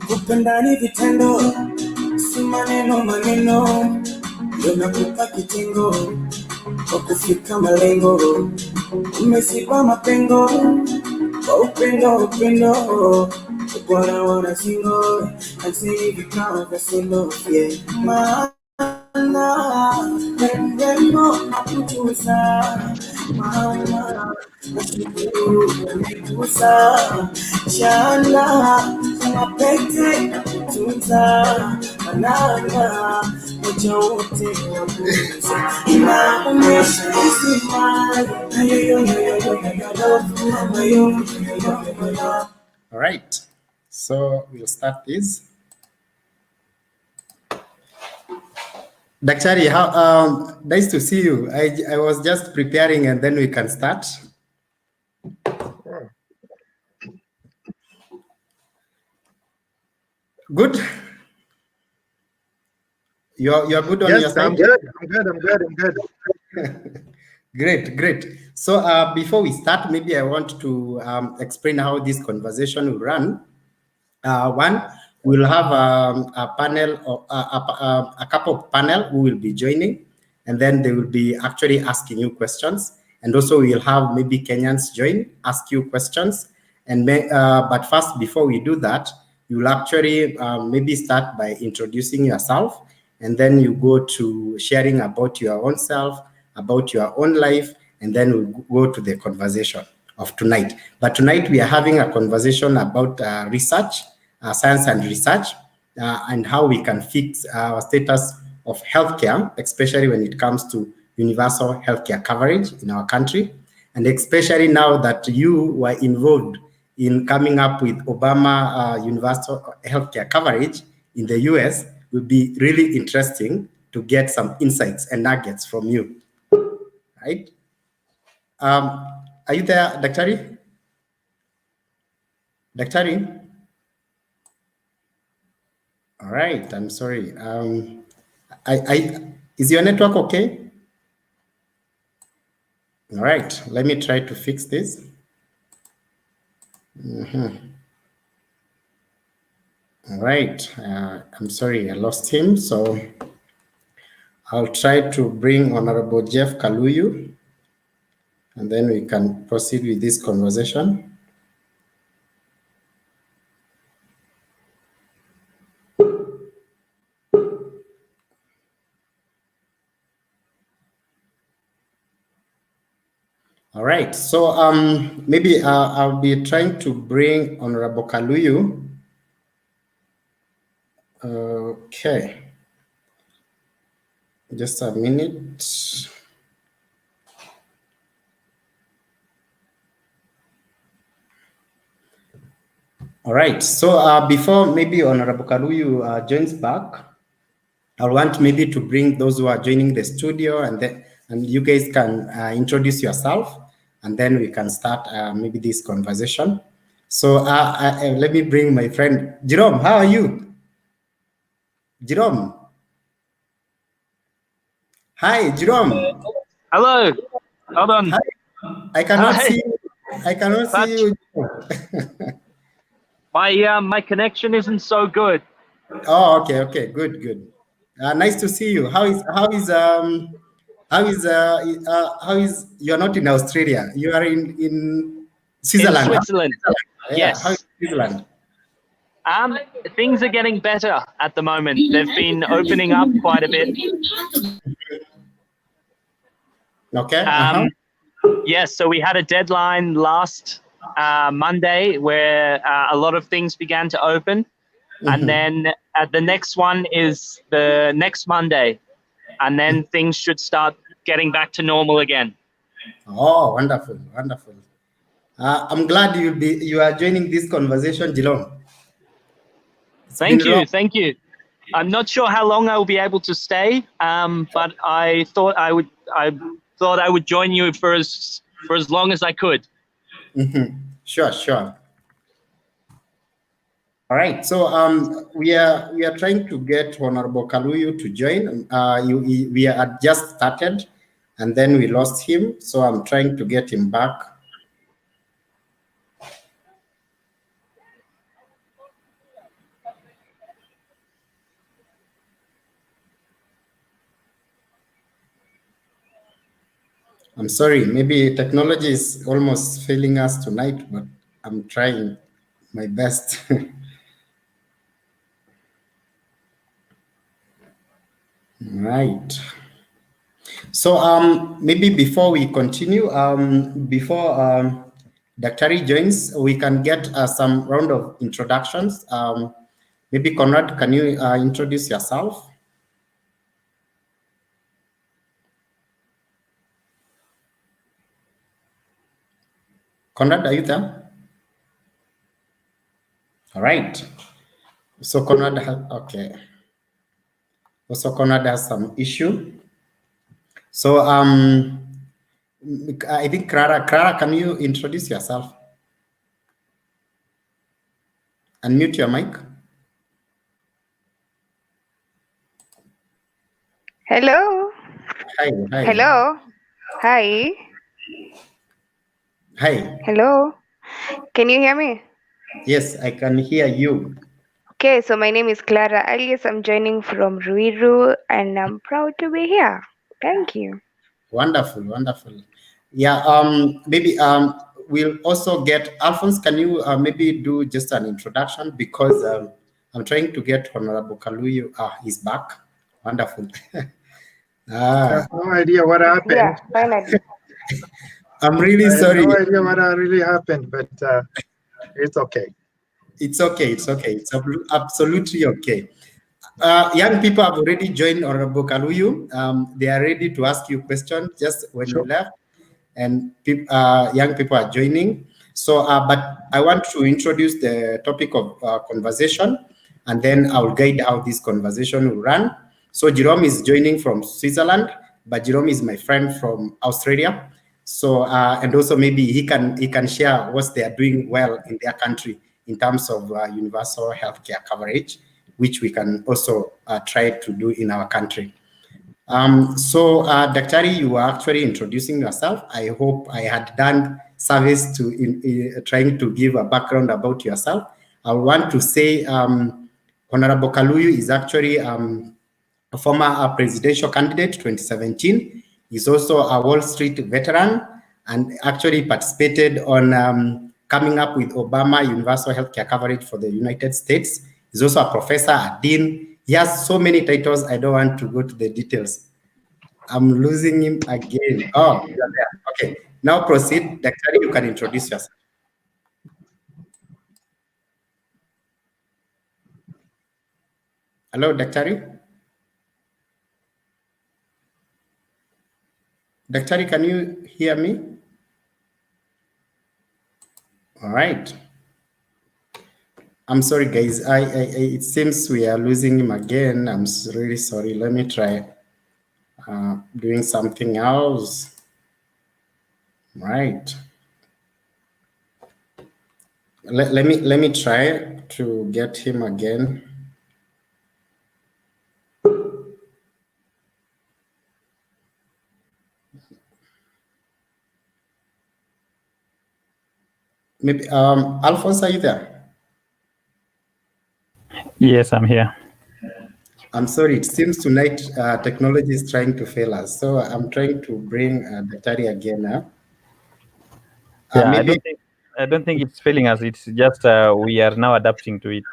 Kupenda ni vitendo, si maneno maneno, ndio nakupa kitengo kwa kufika malengo. Umesiba mapengo kwa upendo Bwana wana singo and see vikao vya sendo yeah. Maana neno nakutuza mama nashukuru umekuza chana mapete nakutunza manana moja wote nakuza inaonyesha isimani All right, so we'll start this. Daktari, how nice to see you. I was just preparing and then we can start. Good. You're good on your side? I'm good. I'm good. Great. So before we start, maybe I want to explain how this conversation will run. One, we'll have a panel, or a couple of panel who will be joining, and then they will be actually asking you questions. And also we'll have maybe Kenyans join, ask you questions. And but first, before we do that, you'll actually maybe start by introducing yourself, and then you go to sharing about your own self, about your own life, and then we'll go to the conversation of tonight. But tonight we are having a conversation about research, science and research, and how we can fix our status of healthcare, especially when it comes to universal healthcare coverage in our country. And especially now that you were involved in coming up with Obama universal healthcare coverage in the US, will be really interesting to get some insights and nuggets from you, right? Are you there, Daktari? Daktari? All right, I'm sorry. Is your network okay? All right, let me try to fix this. All right, I'm sorry, I lost him. So I'll try to bring Honorable Jeff Kaluyu, and then we can proceed with this conversation. All right, so maybe I'll be trying to bring Honorable Kaluyu. Okay, just a minute. All right, so before maybe Honorable Kaluyu joins back, I want maybe to bring those who are joining the studio, and you guys can introduce yourself, and then we can start maybe this conversation. So let me bring my friend Jerome. How are you? Jerome. Hi, Jerome. Hello. Hold on. Hi. I cannot see you. I cannot see you. My connection isn't so good. Oh, okay. Good. Nice to see you. How is you're not in Australia? You are in Switzerland. In Switzerland. Yeah, yes. How is Switzerland? Things are getting better at the moment. They've been opening up quite a bit. Okay. Yes, so we had a deadline last Monday where a lot of things began to open. And then the next one is the next Monday. And then things should start getting back to normal again. Oh, wonderful. I'm glad you are joining this conversation, Jerome. Thank you. I'm not sure how long I will be able to stay, but I thought I would join you for as long as I could. Sure. All right, so we are trying to get Honorable Kaluyu to join. We had just started, and then we lost him, so I'm trying to get him back. I'm sorry, maybe technology is almost failing us tonight, but I'm trying my best. Right. So maybe before we continue, before Dr. joins, we can get some round of introductions. Maybe Conrad, can you introduce yourself? Conrad, are you there? All right. So Conrad has, okay. Also Conrad has some issue. So I think Clara, can you introduce yourself? Unmute your mic. Hello. Hi. Hello. Hi. Hi. Hello. Can you hear me? Yes, I can hear you. Okay, so my name is Clara Alias. I'm joining from Ruiru and I'm proud to be here. Thank you. Wonderful. Yeah, maybe we'll also get Alphonse. Can you maybe do just an introduction, because I'm trying to get Honorable Kaluyu. He's back. Wonderful. I have no idea what happened. Yeah, finally. I'm really sorry. I have no idea what really happened, but it's okay. It's okay. It's absolutely okay. Young people have already joined Honorable Kaluyu. They are ready to ask you questions just when you left, and young people are joining. So, but I want to introduce the topic of conversation, and then I'll guide how this conversation will run. So Jerome is joining from Switzerland, but Jerome is my friend from Australia. So, and also maybe he can share what they are doing well in their country in terms of universal healthcare coverage, which we can also try to do in our country. So, Daktari, you were actually introducing yourself. I hope I had done service to trying to give a background about yourself. I want to say Honorable Kaluyu is actually a former presidential candidate, 2017. He's also a Wall Street veteran and actually participated on coming up with Obama universal healthcare coverage for the United States. He's also a professor, a dean. He has so many titles, I don't want to go to the details. I'm losing him again. Oh, you're there. Okay, now proceed. Daktari, you can introduce yourself. Hello, Daktari. Daktari, can you hear me? All right. I'm sorry, guys. It seems we are losing him again. I'm really sorry. Let me try doing something else. Right. Let me try to get him again. Maybe Alphonse, are you there? Yes, I'm here. I'm sorry, it seems tonight technology is trying to fail us. So I'm trying to bring Daktari again. Yeah, maybe... I don't think it's failing us. It's just we are now adapting to it.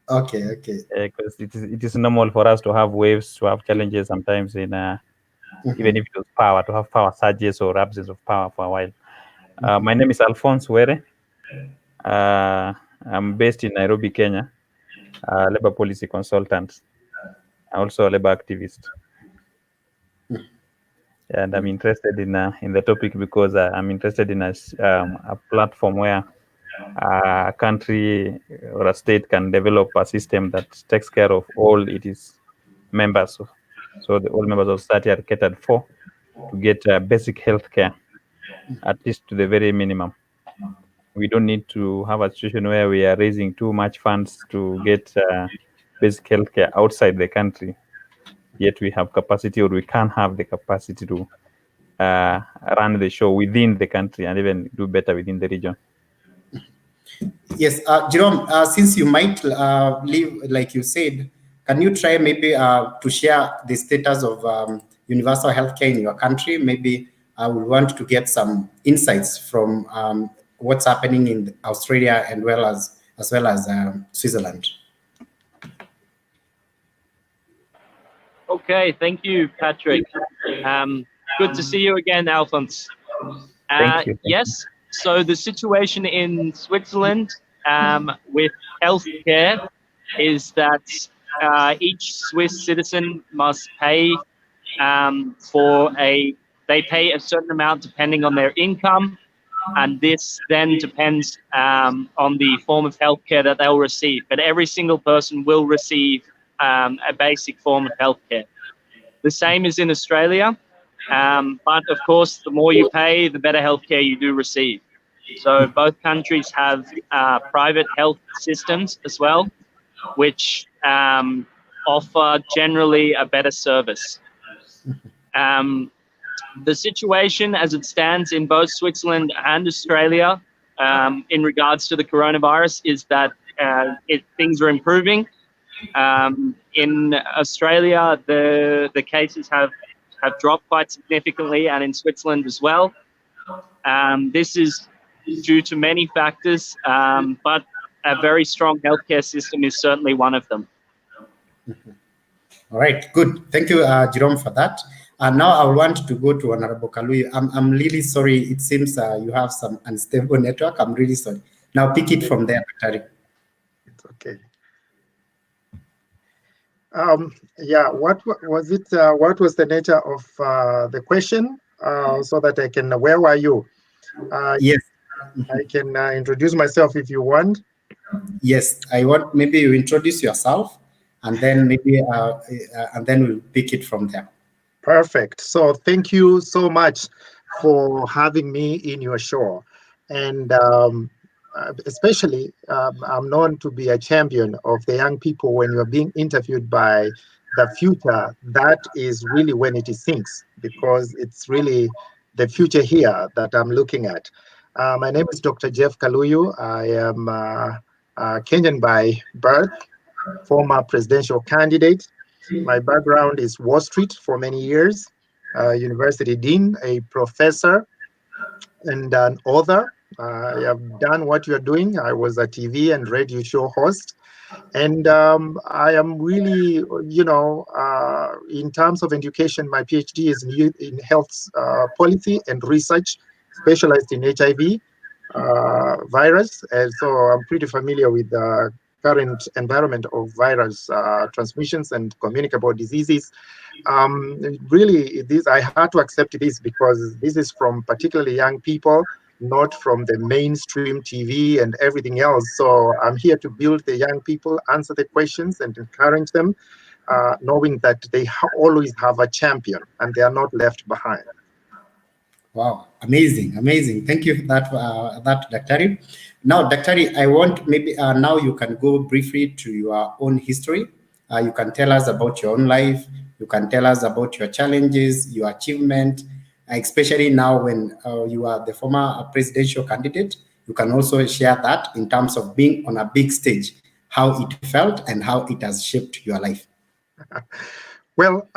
Okay. Because it is normal for us to have waves, to have challenges sometimes in even if it was power, to have power surges or absence of power for a while. My name is Alphonce Were. I'm based in Nairobi, Kenya. Labor policy consultant, also a labor activist. And I'm interested in the topic because I'm interested in a platform where a country or a state can develop a system that takes care of all its members. So all members of society are catered for to get basic health care, at least to the very minimum. We don't need to have a situation where we are raising too much funds to get basic health care outside the country, yet we have capacity, or we can have the capacity to run the show within the country and even do better within the region. Yes, Jerome, since you might live, like you said, can you try maybe to share the status of universal healthcare in your country? Maybe I would want to get some insights from what's happening in Australia and as well as Switzerland. Okay, thank you, Patrick. Good to see you again, Alphonse. Thank you. Yes, so the situation in Switzerland with healthcare is that each Swiss citizen must pay they pay a certain amount depending on their income, and this then depends on the form of healthcare that they'll receive. But every single person will receive a basic form of healthcare. The same is in Australia, but of course, the more you pay, the better healthcare you do receive. So both countries have private health systems as well, which offer generally a better service. The situation as it stands in both Switzerland and Australia in regards to the coronavirus is that things are improving. In Australia, the cases have dropped quite significantly, and in Switzerland as well. This is due to many factors, but a very strong healthcare system is certainly one of them. All right, good. Thank you, Jerome, for that. Now I want to go to Honorable Kaluyu. I'm really sorry. It seems you have some unstable network. I'm really sorry. Now pick it from there, Dr. It's okay. Yeah, what was it? What was the nature of the question? So that I can, where were you? Yes. I can introduce myself if you want. Yes, I want maybe you introduce yourself, and then maybe and then we'll pick it from there. Perfect. So thank you so much for having me in your show, and especially I'm known to be a champion of the young people. When you're being interviewed by the future, that is really when it sinks, because it's really the future here that I'm looking at. My name is Dr. Jeff Kaluyu. I am Kenyan by birth, former presidential candidate. My background is Wall Street for many years, university dean, a professor, and an author. I have done what you're doing. I was a TV and radio show host. And I am really, you know, in terms of education, my PhD is in health policy and research, specialized in HIV virus. And so I'm pretty familiar with the current environment of virus transmissions and communicable diseases. Really, I had to accept this because this is from particularly young people, not from the mainstream TV and everything else. So I'm here to build the young people, answer the questions, and encourage them, knowing that they always have a champion and they are not left behind. Wow, amazing, amazing. Thank you for that, Dr. Now, Dr. I want maybe now you can go briefly to your own history. You can tell us about your own life. You can tell us about your challenges, your achievement, especially now when you are the former presidential candidate. You can also share that in terms of being on a big stage, how it felt and how it has shaped your life. Well,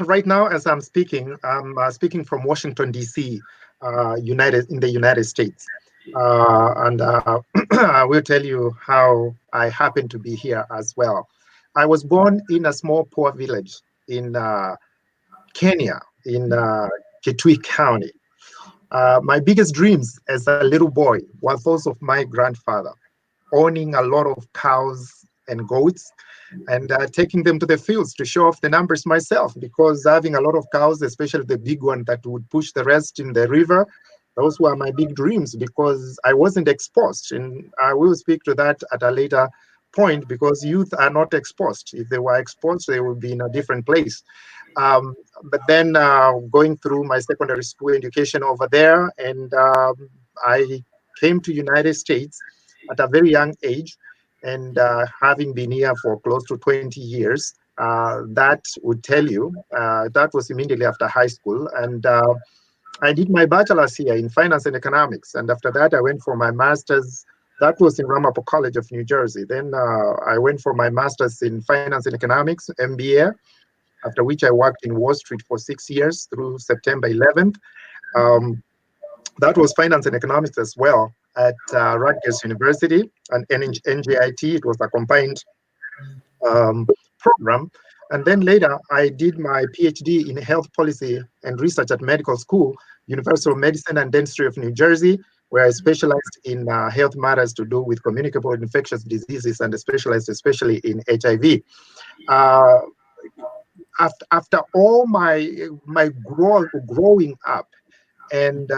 right now, as I'm speaking from Washington, D.C., in the United States. And I will tell you how I happen to be here as well. I was born in a small poor village in Kenya, in Kitui County. My biggest dreams as a little boy were those of my grandfather, owning a lot of cows and goats, and taking them to the fields to show off the numbers myself, because having a lot of cows, especially the big one that would push the rest in the river, those were my big dreams, because I wasn't exposed. And I will speak to that at a later point, because youth are not exposed. If they were exposed, they would be in a different place. But then going through my secondary school education over there, and I came to United States at a very young age. And having been here for close to 20 years, that would tell you, that was immediately after high school. And I did my bachelor's here in finance and economics. And after that, I went for my master's. That was in Ramapo College of New Jersey. Then I went for my master's in finance and economics, MBA, after which I worked in Wall Street for 6 years through September 11th. That was finance and economics as well at Rutgers University and NJIT. It was a combined program. And then later, I did my PhD in health policy and research at medical school, University of Medicine and Dentistry of New Jersey, where I specialized in health matters to do with communicable infectious diseases and specialized especially in HIV. After all my growing up and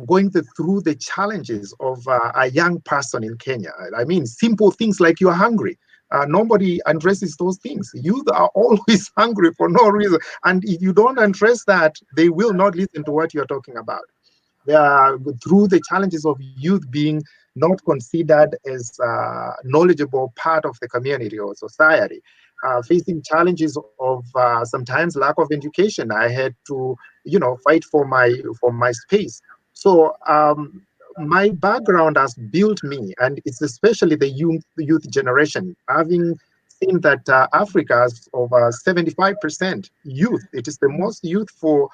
going through the challenges of a young person in Kenya, I mean, simple things like you're hungry. Nobody addresses those things. Youth are always hungry for no reason. And if you don't address that, they will not listen to what you're talking about. They are through the challenges of youth being not considered as a knowledgeable part of the community or society, facing challenges of sometimes lack of education. I had to, fight for my space. So my background has built me, and it's especially the youth generation. Having seen that Africa has over 75% youth, it is the most youthful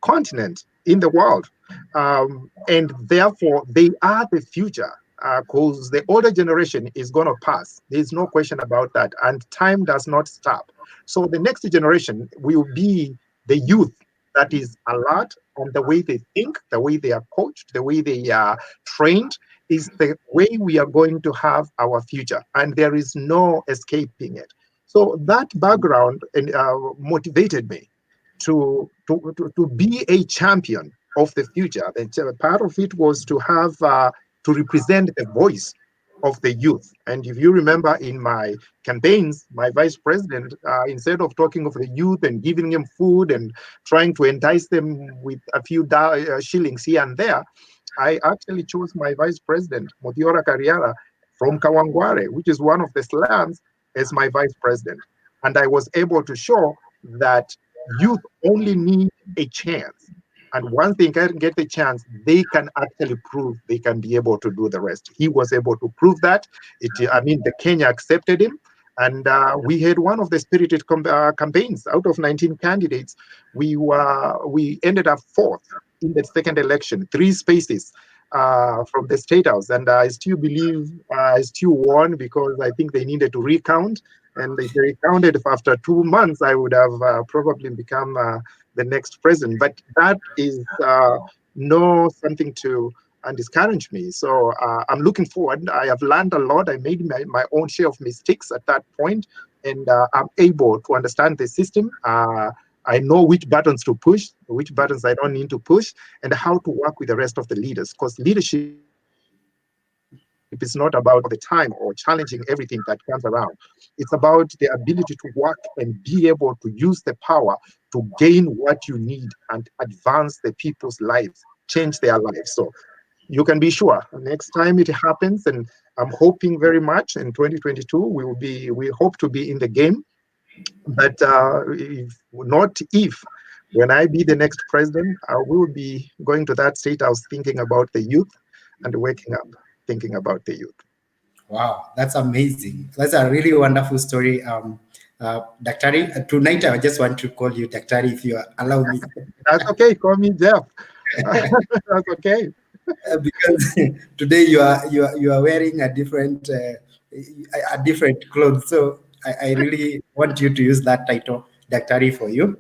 continent in the world, and therefore they are the future. Because the older generation is going to pass. There's no question about that, and time does not stop. So the next generation will be the youth that is alert on the way they think, the way they are coached, the way they are trained, is the way we are going to have our future, and there is no escaping it. So that background motivated me to be a champion of the future. And part of it was to have to represent the voice of the youth. And if you remember in my campaigns, my vice president, instead of talking of the youth and giving them food and trying to entice them with a few shillings here and there, I actually chose my vice president, Mutiora Kariara, from Kawangware, which is one of the slums, as my vice president. And I was able to show that youth only need a chance. And once they can get the chance, they can actually prove they can be able to do the rest. He was able to prove that. The Kenya accepted him. And we had one of the spirited campaigns. Out of 19 candidates, we ended up fourth in the second election, 3 spaces from the State House. And I still believe I still won because I think they needed to recount. And if they recounted after 2 months, I would have probably become the next president. But that is no something to discourage me. So I'm looking forward. I have learned a lot. I made my own share of mistakes at that point, and I'm able to understand the system. I know which buttons to push, which buttons I don't need to push, and how to work with the rest of the leaders. Because leadership is not about the time or challenging everything that comes around. It's about the ability to work and be able to use the power to gain what you need and advance the people's lives, change their lives. So you can be sure next time it happens, and I'm hoping very much in 2022 we hope to be in the game. But if when I be the next president, I will be going to that State House thinking about the youth and waking up thinking about the youth. Wow, that's amazing. That's a really wonderful story. Daktari, tonight I just want to call you Daktari if you allow me. That's okay, call me Jeff. That's okay. Because today you are wearing a different clothes, so I really want you to use that title, Daktari, for you.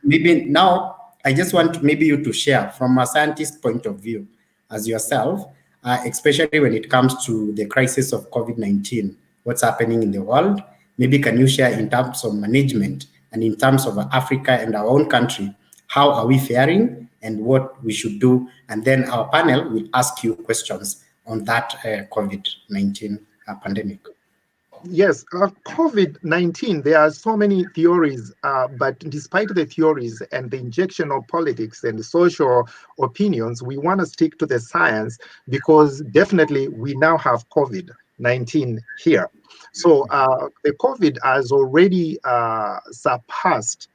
Maybe now I just want maybe you to share from a scientist point of view as yourself, especially when it comes to the crisis of COVID-19, what's happening in the world. Maybe can you share in terms of management and in terms of Africa and our own country, how are we faring and what we should do? And then our panel will ask you questions on that COVID-19 pandemic. Yes, COVID-19, there are so many theories, but despite the theories and the injection of politics and social opinions, we want to stick to the science because definitely we now have COVID-19 here. So the COVID has already surpassed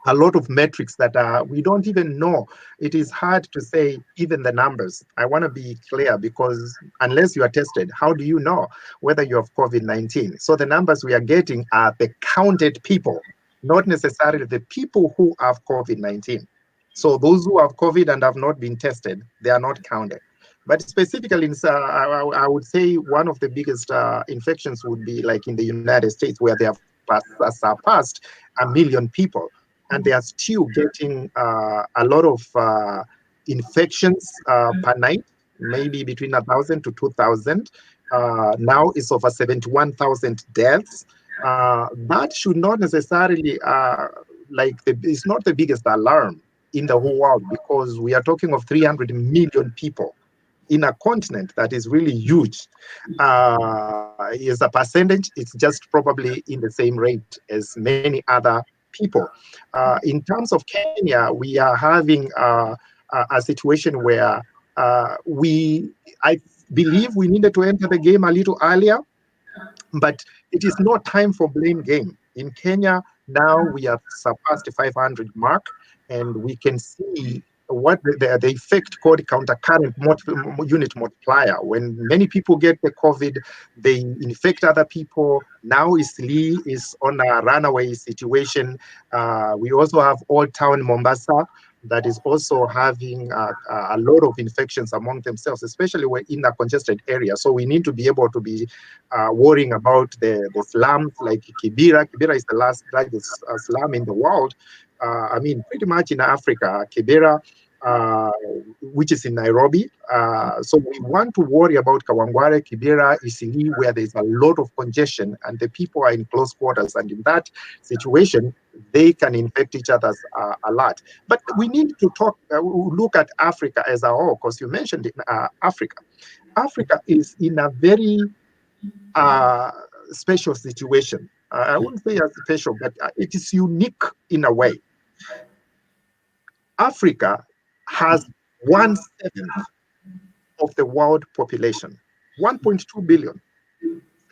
a lot of metrics that we don't even know. It is hard to say even the numbers. I want to be clear because unless you are tested, how do you know whether you have COVID-19? So the numbers we are getting are the counted people, not necessarily the people who have COVID-19. So those who have COVID and have not been tested, they are not counted. But specifically, I would say one of the biggest infections would be like in the United States, where they have surpassed 1 million people, and they are still getting a lot of infections per night, maybe between 1,000 to 2,000. Now it's over 71,000 deaths. That should not necessarily it's not the biggest alarm in the whole world, because we are talking of 300 million people in a continent that is really huge. Is a percentage, it's just probably in the same rate as many other people. In terms of Kenya, we are having a situation where I believe we needed to enter the game a little earlier, but it is not time for blame game. In Kenya, now we have surpassed the 500 mark, and we can see what the effect called countercurrent unit multiplier. When many people get the COVID, they infect other people. Now Lee is on a runaway situation. We also have Old Town Mombasa that is also having a lot of infections among themselves, especially when in a congested area. So we need to be able to be worrying about the slums like Kibera. Kibera is the largest slum in the world. Pretty much in Africa, Kibera, which is in Nairobi. So we want to worry about Kawangware, Kibera, Isili, where there's a lot of congestion and the people are in close quarters. And in that situation, they can infect each other a lot. But we need to look at Africa as a whole, because you mentioned Africa. Africa is in a very special situation. I wouldn't say as special, but it is unique in a way. Africa has 1/7 of the world population, 1.2 billion,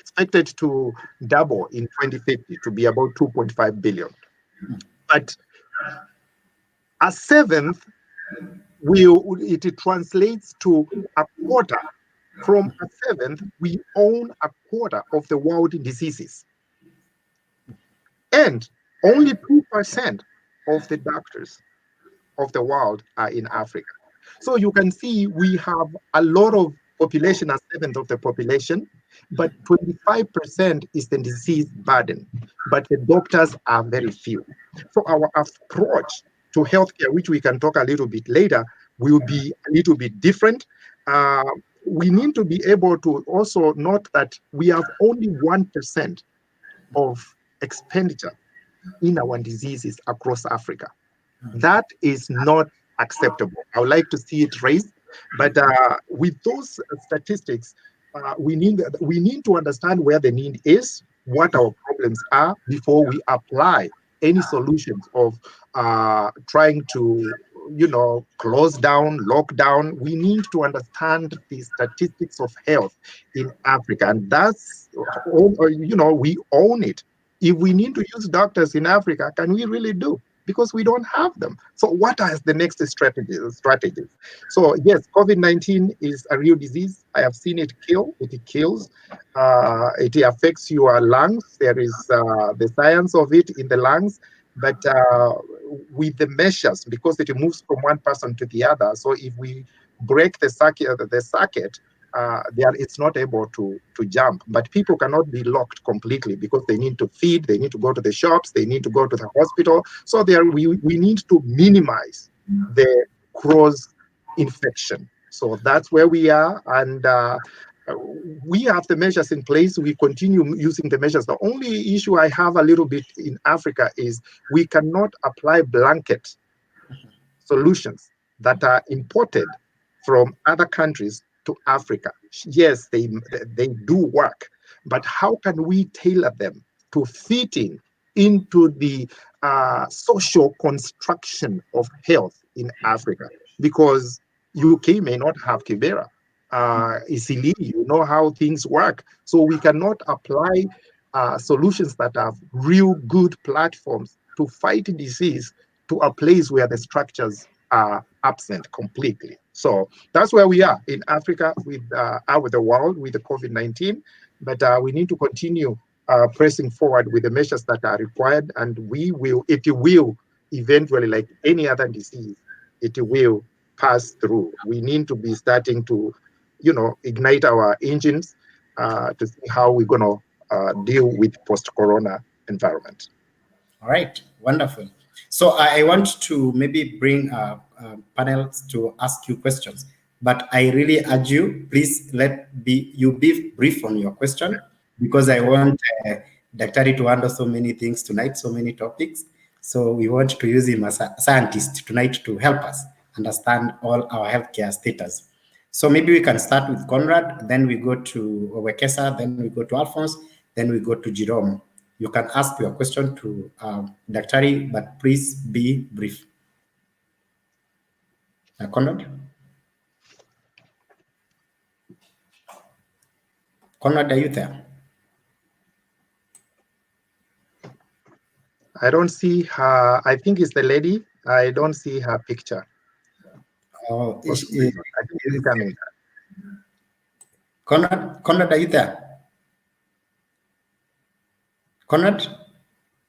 expected to double in 2050 to be about 2.5 billion. But a seventh it translates to a quarter. From a seventh, we own a quarter of the world diseases. And only 2% of the doctors of the world are in Africa. So you can see we have a lot of population, a seventh of the population, but 25% is the disease burden. But the doctors are very few. So our approach to healthcare, which we can talk a little bit later, will be a little bit different. We need to be able to also note that we have only 1% of expenditure in our diseases across Africa. That is not acceptable. I would like to see it raised, but with those statistics, we need to understand where the need is, what our problems are, before we apply any solutions of trying to close down, lock down. We need to understand the statistics of health in Africa, and that's we own it. If we need to use doctors in Africa, can we really do? Because we don't have them. So what are the next strategies? So yes, COVID-19 is a real disease. I have seen it kill. It kills. It affects your lungs. There is the science of it in the lungs. But with the measures, because it moves from one person to the other. So if we break the circuit, it's not able to jump. But people cannot be locked completely, because they need to feed, they need to go to the shops, they need to go to the hospital. So we need to minimize the cross infection. So that's where we are, and we have the measures in place. We continue using the measures. The only issue I have a little bit in Africa is we cannot apply blanket solutions that are imported from other countries to Africa. Yes, they do work, but how can we tailor them to fit into the social construction of health in Africa? Because UK may not have Kibera. Isili, you know how things work. So we cannot apply solutions that have real good platforms to fight disease to a place where the structures are absent completely. So that's where we are in Africa with the world with the COVID-19. But we need to continue pressing forward with the measures that are required, and it will eventually, like any other disease, it will pass through. We need to be starting to, ignite our engines to see how we're going to deal with post-corona environment. All right, wonderful. So I want to maybe bring panels to ask you questions, but I really urge you, please you be brief on your question, because I want Daktari to handle so many things tonight, so many topics. So we want to use him as a scientist tonight to help us understand all our healthcare status. So maybe we can start with Conrad, then we go to Wekesa, then we go to Alphonse, then we go to Jerome. You can ask your question to Daktari, but please be brief. Conrad? Conrad, are you there? I don't see her. I think it's the lady. I don't see her picture. Oh, I think it's coming. Conrad, are you there? Conrad?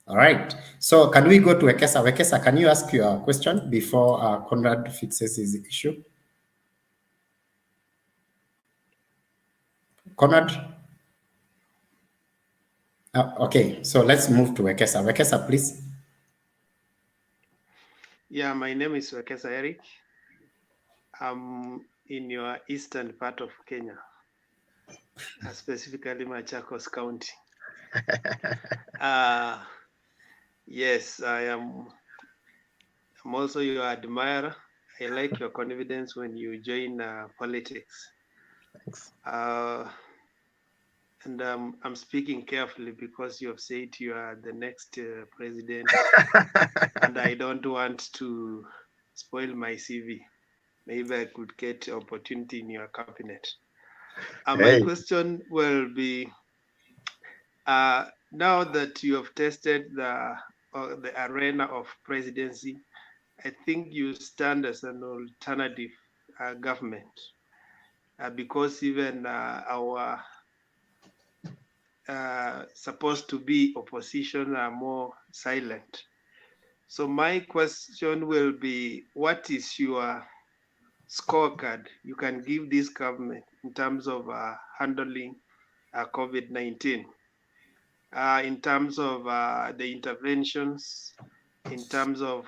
All right. So can we go to Wekesa? Wekesa, can you ask your question before Conrad fixes his issue? Conrad? Okay, so let's move to Wekesa. Wekesa, please. Yeah, my name is Wekesa Eric. I'm in your eastern part of Kenya, specifically Machakos County. Yes, I'm also your admirer. I like your confidence when you join politics. Thanks. And I'm speaking carefully because you have said you are the next president, and I don't want to spoil my CV. Maybe I could get opportunity in your cabinet. My question will be, now that you have tested the arena of presidency, I think you stand as an alternative government, because even our supposed to be opposition are more silent. So my question will be, what is your scorecard you can give this government in terms of handling COVID-19, in terms of the interventions, in terms of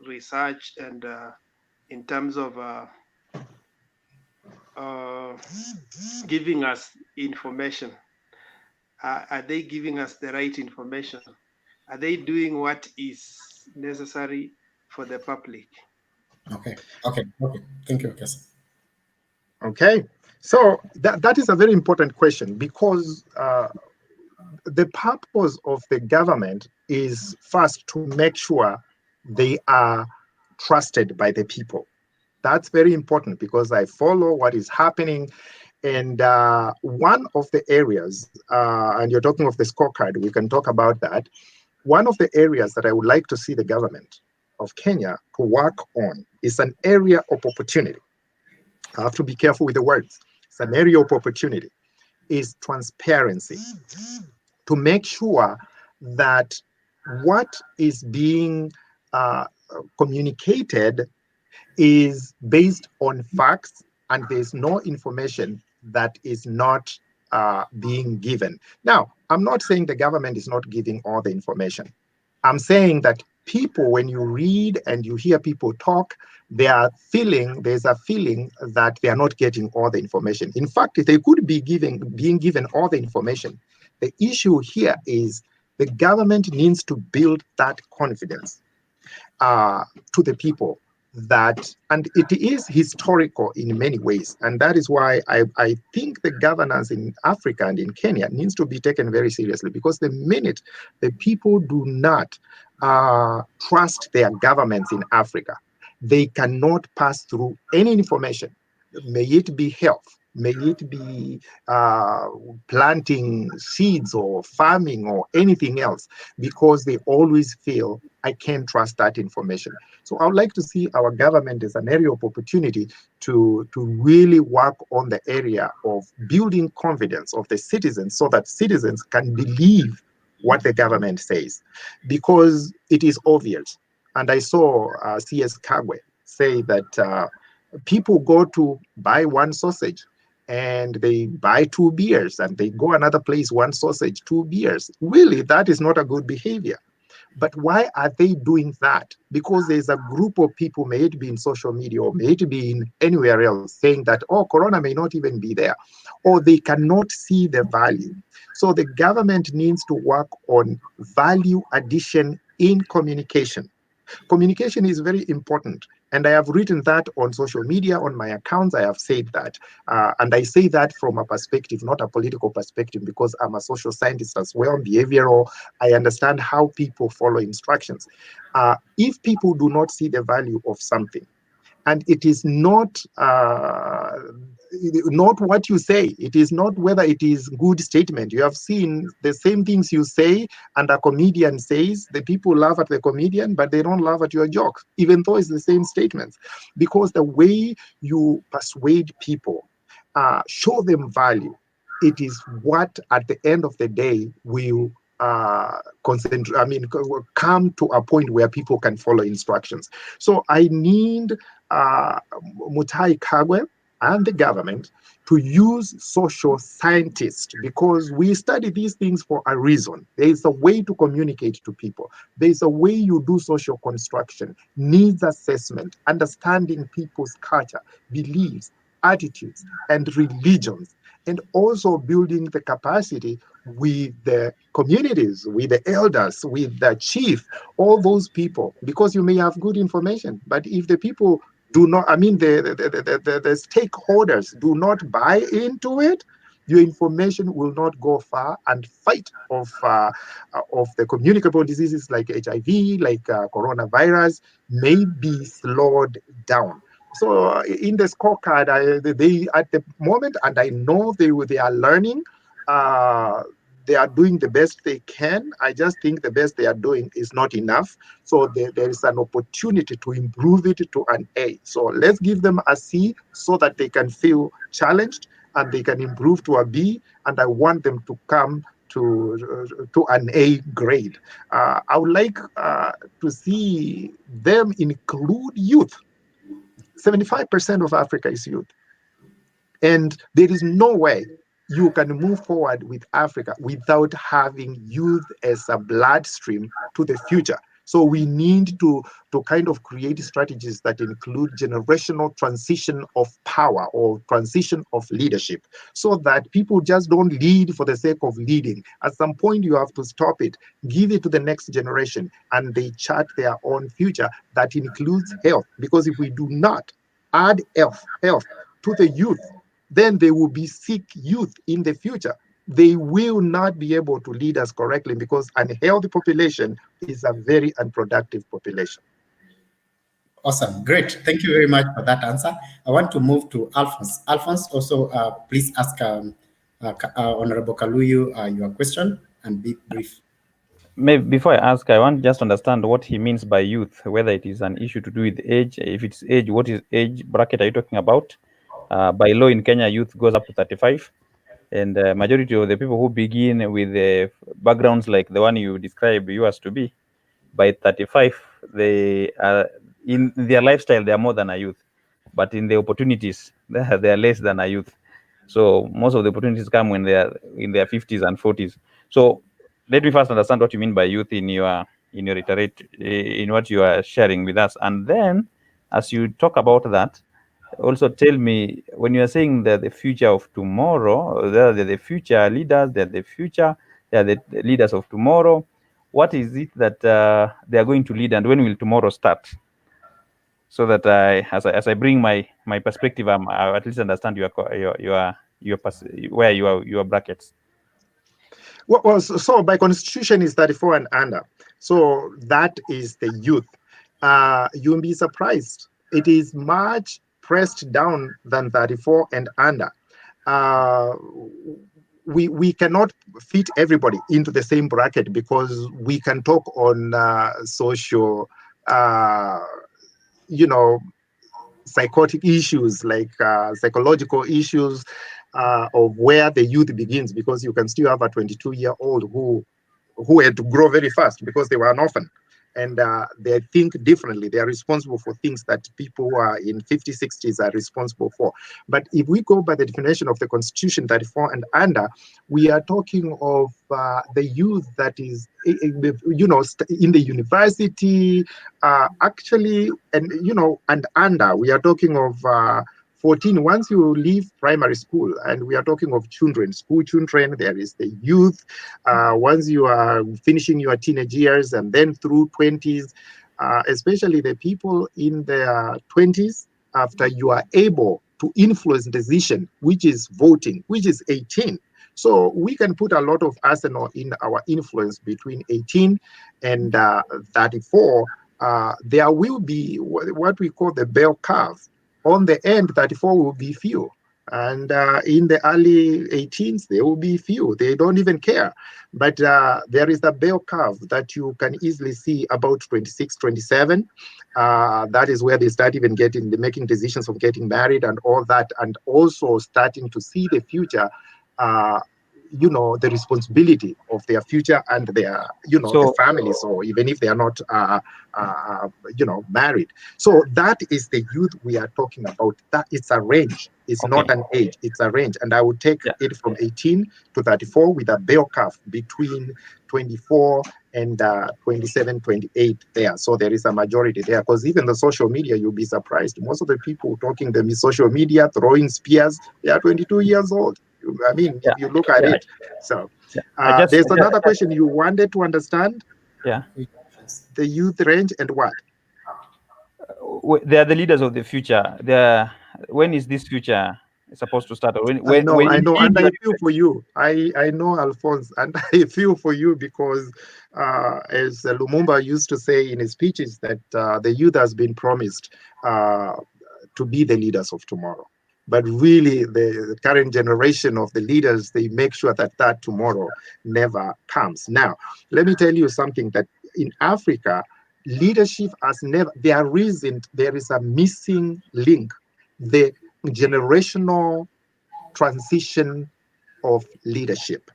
research, and in terms of giving us information? Are they giving us the right information? Are they doing what is necessary for the public? Okay. Thank you, Wekesa. Okay, so that is a very important question, because the purpose of the government is first to make sure they are trusted by the people. That's very important, because I follow what is happening. And one of the areas, and you're talking of the scorecard, we can talk about that. One of the areas that I would like to see the government of Kenya to work on is an area of opportunity. I have to be careful with the words. It's an area of opportunity, is transparency, to make sure that what is being communicated is based on facts, and there's no information that is not being given. Now, I'm not saying the government is not giving all the information. I'm saying that people, when you read and you hear people talk, there's a feeling that they are not getting all the information. In fact, if they could be being given all the information, the issue here is the government needs to build that confidence to the people, that, and it is historical in many ways, and that is why I think the governance in Africa and in Kenya needs to be taken very seriously, because the minute the people do not trust their governments in Africa, they cannot pass through any information, may it be health, may it be planting seeds or farming or anything else, because they always feel, I can't trust that information. So I would like to see our government as an area of opportunity to really work on the area of building confidence of the citizens, so that citizens can believe what the government says, because it is obvious. And I saw CS Kagwe say that people go to buy one sausage and they buy 2 beers, and they go another place, one sausage, 2 beers. Really, that is not a good behavior. But why are they doing that? Because there's a group of people, may it be in social media or may it be in anywhere else, saying that, oh, Corona may not even be there, or they cannot see the value. So the government needs to work on value addition in communication. Communication is very important. And I have written that on social media, on my accounts. I have said that. And I say that from a perspective, not a political perspective, because I'm a social scientist as well, behavioral. I understand how people follow instructions. If people do not see the value of something, and it is not what you say, it is not whether it is good statement. You have seen the same things you say and a comedian says, the people laugh at the comedian, but they don't laugh at your joke, even though it's the same statements. Because the way you persuade people, show them value, it is what at the end of the day will come to a point where people can follow instructions. So I need Mutahi Kagwe and the government to use social scientists, because we study these things for a reason. There is a way to communicate to people. There is a way you do social construction, needs assessment, understanding people's culture, beliefs, attitudes, and religions, and also building the capacity with the communities, with the elders, with the chief, all those people, because you may have good information, but if the people do not, the stakeholders do not buy into it, your information will not go far, and fight of the communicable diseases like HIV, like coronavirus, may be slowed down. So in the scorecard, they at the moment, and I know they are learning, they are doing the best they can. I just think the best they are doing is not enough. So there is an opportunity to improve it to an A. So let's give them a C so that they can feel challenged and they can improve to a B. And I want them to come to an A grade. I would like to see them include youth. 75% of Africa is youth. And there is no way you can move forward with Africa without having youth as a bloodstream to the future. So we need to kind of create strategies that include generational transition of power or transition of leadership, so that people just don't lead for the sake of leading. At some point, you have to stop it, give it to the next generation, and they chart their own future. That includes health, because if we do not add health to the youth, then they will be sick youth in the future. They will not be able to lead us correctly, because an unhealthy population is a very unproductive population. Awesome, great. Thank you very much for that answer. I want to move to Alphonse. Alphonse, also please ask Honorable Kaluyu your question and be brief. Maybe before I ask, I want just to understand what he means by youth, whether it is an issue to do with age. If it's age, what is age bracket are you talking about? By law in Kenya, youth goes up to 35. And the majority of the people who begin with backgrounds like the one you describe yours to be, by 35, they are in their lifestyle, they are more than a youth. But in the opportunities, they are less than a youth. So most of the opportunities come when they are in their 50s and 40s. So let me first understand what you mean by youth in what you are sharing with us. And then as you talk about that, also tell me, when you are saying that the future of tomorrow, they're the future leaders, they're the leaders of tomorrow. What is it that they are going to lead, and when will tomorrow start? So that as I bring my perspective, I at least understand where your brackets. Well, so by constitution is 34 and under. So that is the youth. You'll be surprised. It is much pressed down than 34 and under. We cannot fit everybody into the same bracket, because we can talk on social, psychotic issues, like psychological issues of where the youth begins, because you can still have a 22-year-old who had to grow very fast because they were an orphan. and they think differently. They are responsible for things that people who are in 50s, 60s are responsible for. But if we go by the definition of the Constitution 34 and under, we are talking of the youth that is, in the university, actually, and and under. We are talking of 14. Once you leave primary school, and we are talking of children, school children, there is the youth. Once you are finishing your teenage years, and then through 20s, especially the people in their 20s, after you are able to influence decision, which is voting, which is 18. So we can put a lot of arsenal in our influence between 18 and 34. There will be what we call the bell curve. On the end, 34 will be few. And in the early 18s, there will be few. They don't even care. But there is a bell curve that you can easily see about 26, 27. That is where they start even making decisions of getting married and all that, and also starting to see the future, the responsibility of their future and their, the families, or even if they are not, married. So that is the youth we are talking about. That it's a range. It's not an age. It's a range. And I would take it from 18 to 34 with a bell curve between 24 and 27, 28 there. So there is a majority there, because even the social media, you'll be surprised. Most of the people talking them in social media, throwing spears, they are 22 years old. I mean, if you look at it. So there's another question you wanted to understand. Yeah. The youth range and what? They are the leaders of the future. When is this future supposed to start? I know, and I feel for you. I know, Alphonse, and I feel for you because, as Lumumba used to say in his speeches, that the youth has been promised to be the leaders of tomorrow. But really, the current generation of the leaders, they make sure that tomorrow never comes. Now, let me tell you something, that in Africa, leadership has never, there is a missing link, the generational transition of leadership.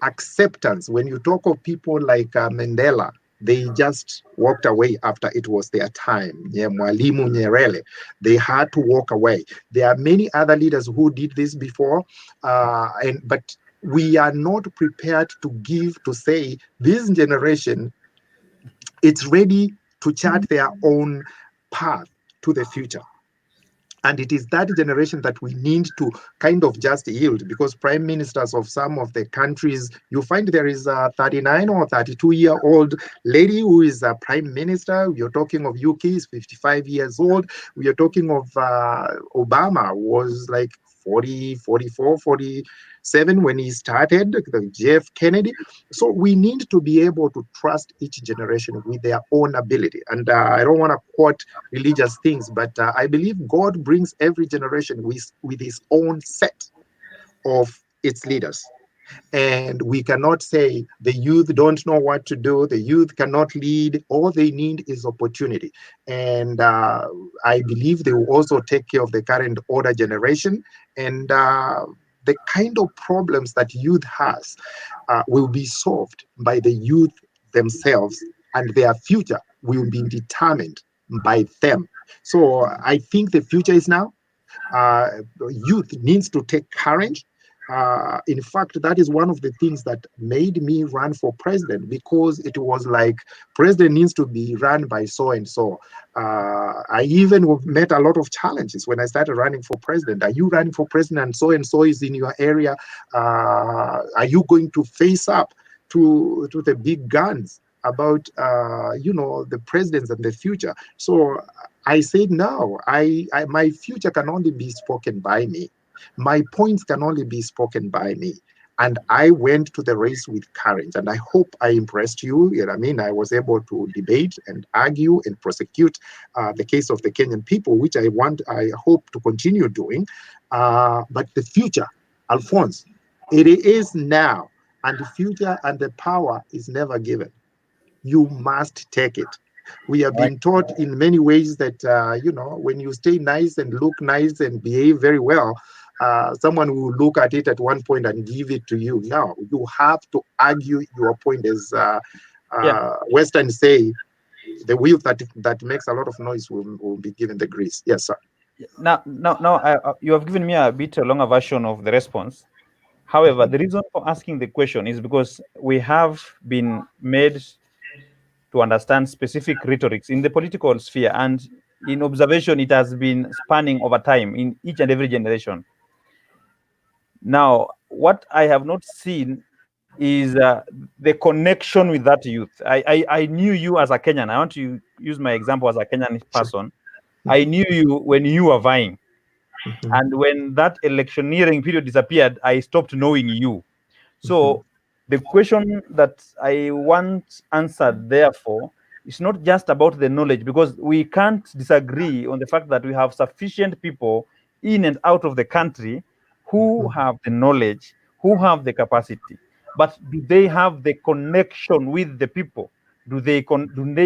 Acceptance, when you talk of people like Mandela, they just walked away after it was their time. Yeah, Mwalimu Nyerere, they had to walk away. There are many other leaders who did this before, but we are not prepared to say this generation, it's ready to chart their own path to the future. And it is that generation that we need to kind of just yield, because prime ministers of some of the countries, you find there is a 39 or 32-year-old lady who is a prime minister. You're talking of UK is 55 years old. We are talking of Obama was like 40, 44, 47 when he started, the Jeff Kennedy. So we need to be able to trust each generation with their own ability. And I don't want to quote religious things, but I believe God brings every generation with his own set of its leaders. And we cannot say the youth don't know what to do, the youth cannot lead. All they need is opportunity. And I believe they will also take care of the current older generation. And the kind of problems that youth has will be solved by the youth themselves, and their future will be determined by them. So I think the future is now. Youth needs to take courage. In fact, that is one of the things that made me run for president, because it was like, president needs to be run by so and so. I even met a lot of challenges when I started running for president. Are you running for president and so is in your area? Are you going to face up to the big guns about the presidents and the future? So I said, no, my future can only be spoken by me. My points can only be spoken by me. And I went to the race with courage. And I hope I impressed you. You know what I mean? I was able to debate and argue and prosecute the case of the Kenyan people, which I hope to continue doing. But the future, Alphonse, it is now. And the future and the power is never given. You must take it. We have been taught in many ways that, when you stay nice and look nice and behave very well, someone will look at it at one point and give it to you. Now, you have to argue your point, as Western say, the wheel that makes a lot of noise will be given the grease. Yes, sir. Now, you have given me a bit longer version of the response. However, the reason for asking the question is because we have been made to understand specific rhetorics in the political sphere, and in observation, it has been spanning over time in each and every generation. Now, what I have not seen is the connection with that youth. I knew you as a Kenyan. I want to use my example as a Kenyan person. I knew you when you were vying. And when that electioneering period disappeared, I stopped knowing you. So the question that I want answered, therefore, is not just about the knowledge, because we can't disagree on the fact that we have sufficient people in and out of the country who have the knowledge, who have the capacity. But do they have the connection with the people? Do they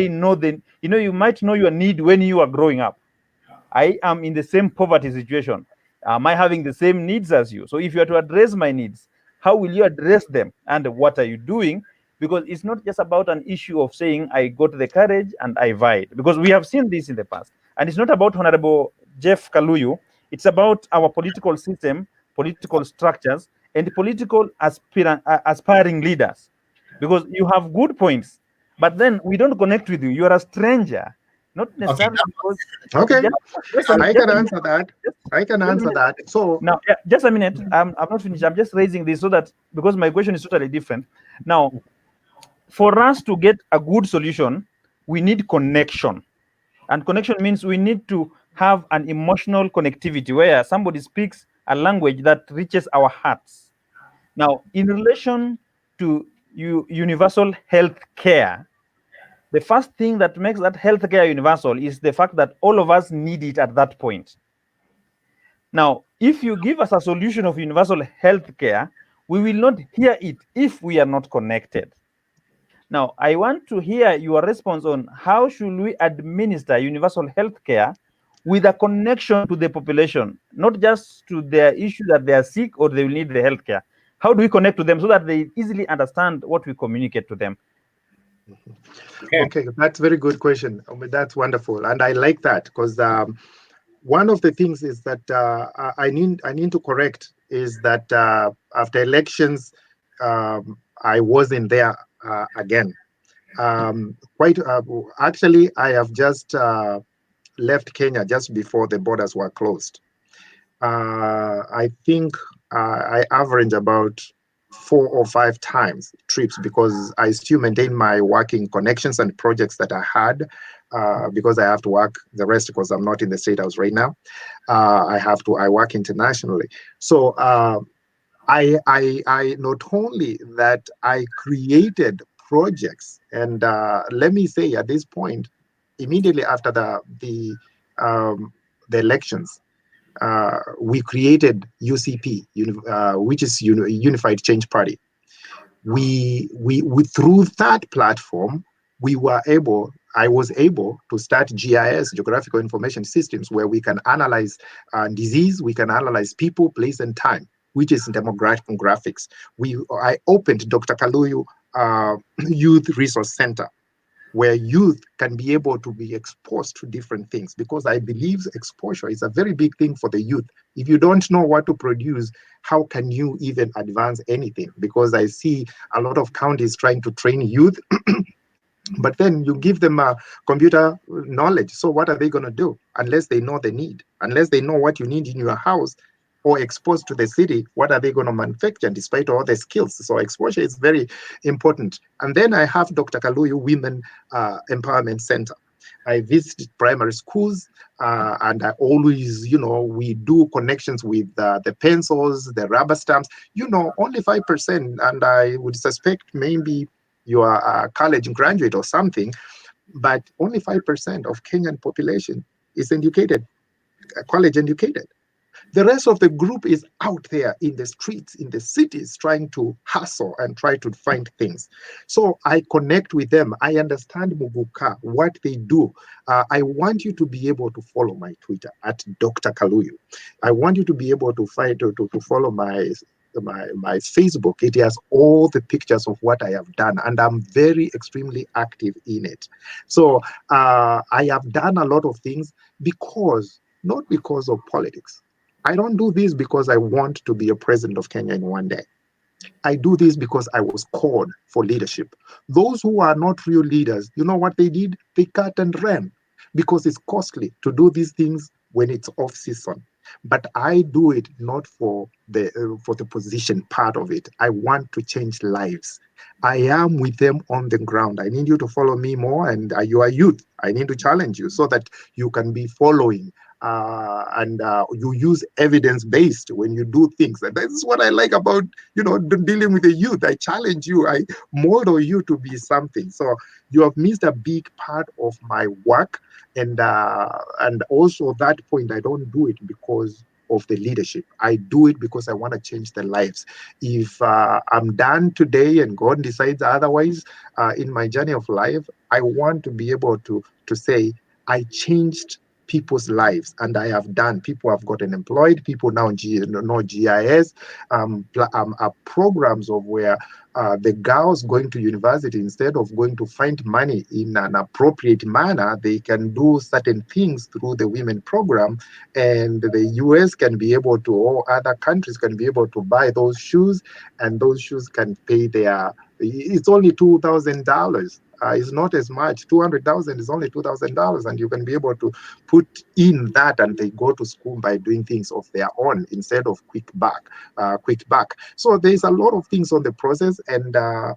know the, you might know your need when you are growing up. I am in the same poverty situation. Am I having the same needs as you? So if you are to address my needs, how will you address them? And what are you doing? Because it's not just about an issue of saying I got the courage and I vied, because we have seen this in the past. And it's not about Honorable Jeff Kaluyu. It's about our political system, political structures, and political aspiring leaders. Because you have good points, but then we don't connect with you. You are a stranger. Not necessarily because. Okay, I can answer that. I can answer that. So now, just a minute. I'm not finished. I'm just raising this so that, because my question is totally different. Now, for us to get a good solution, we need connection, and connection means we need to have an emotional connectivity where somebody speaks a language that reaches our hearts. Now, in relation to universal health care, the first thing that makes that healthcare universal is the fact that all of us need it at that point. Now, if you give us a solution of universal healthcare, we will not hear it if we are not connected. Now, I want to hear your response on how should we administer universal healthcare with a connection to the population, not just to their issue that they are sick or they will need the healthcare. How do we connect to them so that they easily understand what we communicate to them? Okay, that's a very good question. That's wonderful, and I like that, because one of the things is that I need to correct is that after elections, I wasn't there again. Actually, I have just left Kenya just before the borders were closed. I think I average about 4 or 5 times trips, because I still maintain my working connections and projects that I had, because I have to work the rest, because I'm not in the state house right now. I work internationally. So I not only that I created projects, and let me say at this point, immediately after the elections, we created UCP, which is Unified Change Party. We through that platform, I was able to start GIS, Geographical Information Systems, where we can analyze disease, we can analyze people, place, and time, which is demographics. I opened Dr. Kaluyu Youth Resource Center, where youth can be able to be exposed to different things, because I believe exposure is a very big thing for the youth. If you don't know what to produce, how can you even advance anything? Because I see a lot of counties trying to train youth, but then you give them computer knowledge. So what are they going to do unless they know the need? Unless they know what you need in your house or exposed to the city, what are they going to manufacture despite all the skills? So exposure is very important. And then I have Dr. Kaluyu Women Empowerment Center. I visit primary schools, and I always, we do connections with the pencils, the rubber stamps, only 5%. And I would suspect maybe you are a college graduate or something, but only 5% of Kenyan population is educated, college educated. The rest of the group is out there in the streets, in the cities, trying to hustle and try to find things. So I connect with them. I understand Mubuka, what they do. I want you to be able to follow my Twitter at Dr. Kaluyu. I want you to be able to follow my my Facebook, it has all the pictures of what I have done, and I'm very extremely active in it. So I have done a lot of things not because of politics. I don't do this because I want to be a president of Kenya in one day. I do this because I was called for leadership. Those who are not real leaders, you know what they did? They cut and ran, because it's costly to do these things when it's off season. But I do it not for the position part of it. I want to change lives. I am with them on the ground. I need you to follow me more, and you are youth. I need to challenge you so that you can be following. And you use evidence-based when you do things. And this is what I like about, dealing with the youth. I challenge you. I model you to be something. So you have missed a big part of my work. And also that point, I don't do it because of the leadership. I do it because I want to change their lives. If I'm done today and God decides otherwise in my journey of life, I want to be able to say, I changed people's lives, and I have done. People have gotten employed. People now know GIS, programs of where the girls going to university, instead of going to find money in an appropriate manner, they can do certain things through the women program, and the US can be able to, or other countries can be able to buy those shoes, and those shoes can pay it's only $2,000. It's not as much. 200,000 is only $2,000, and you can be able to put in that, and they go to school by doing things of their own instead of quick back. So there's a lot of things on the process, and I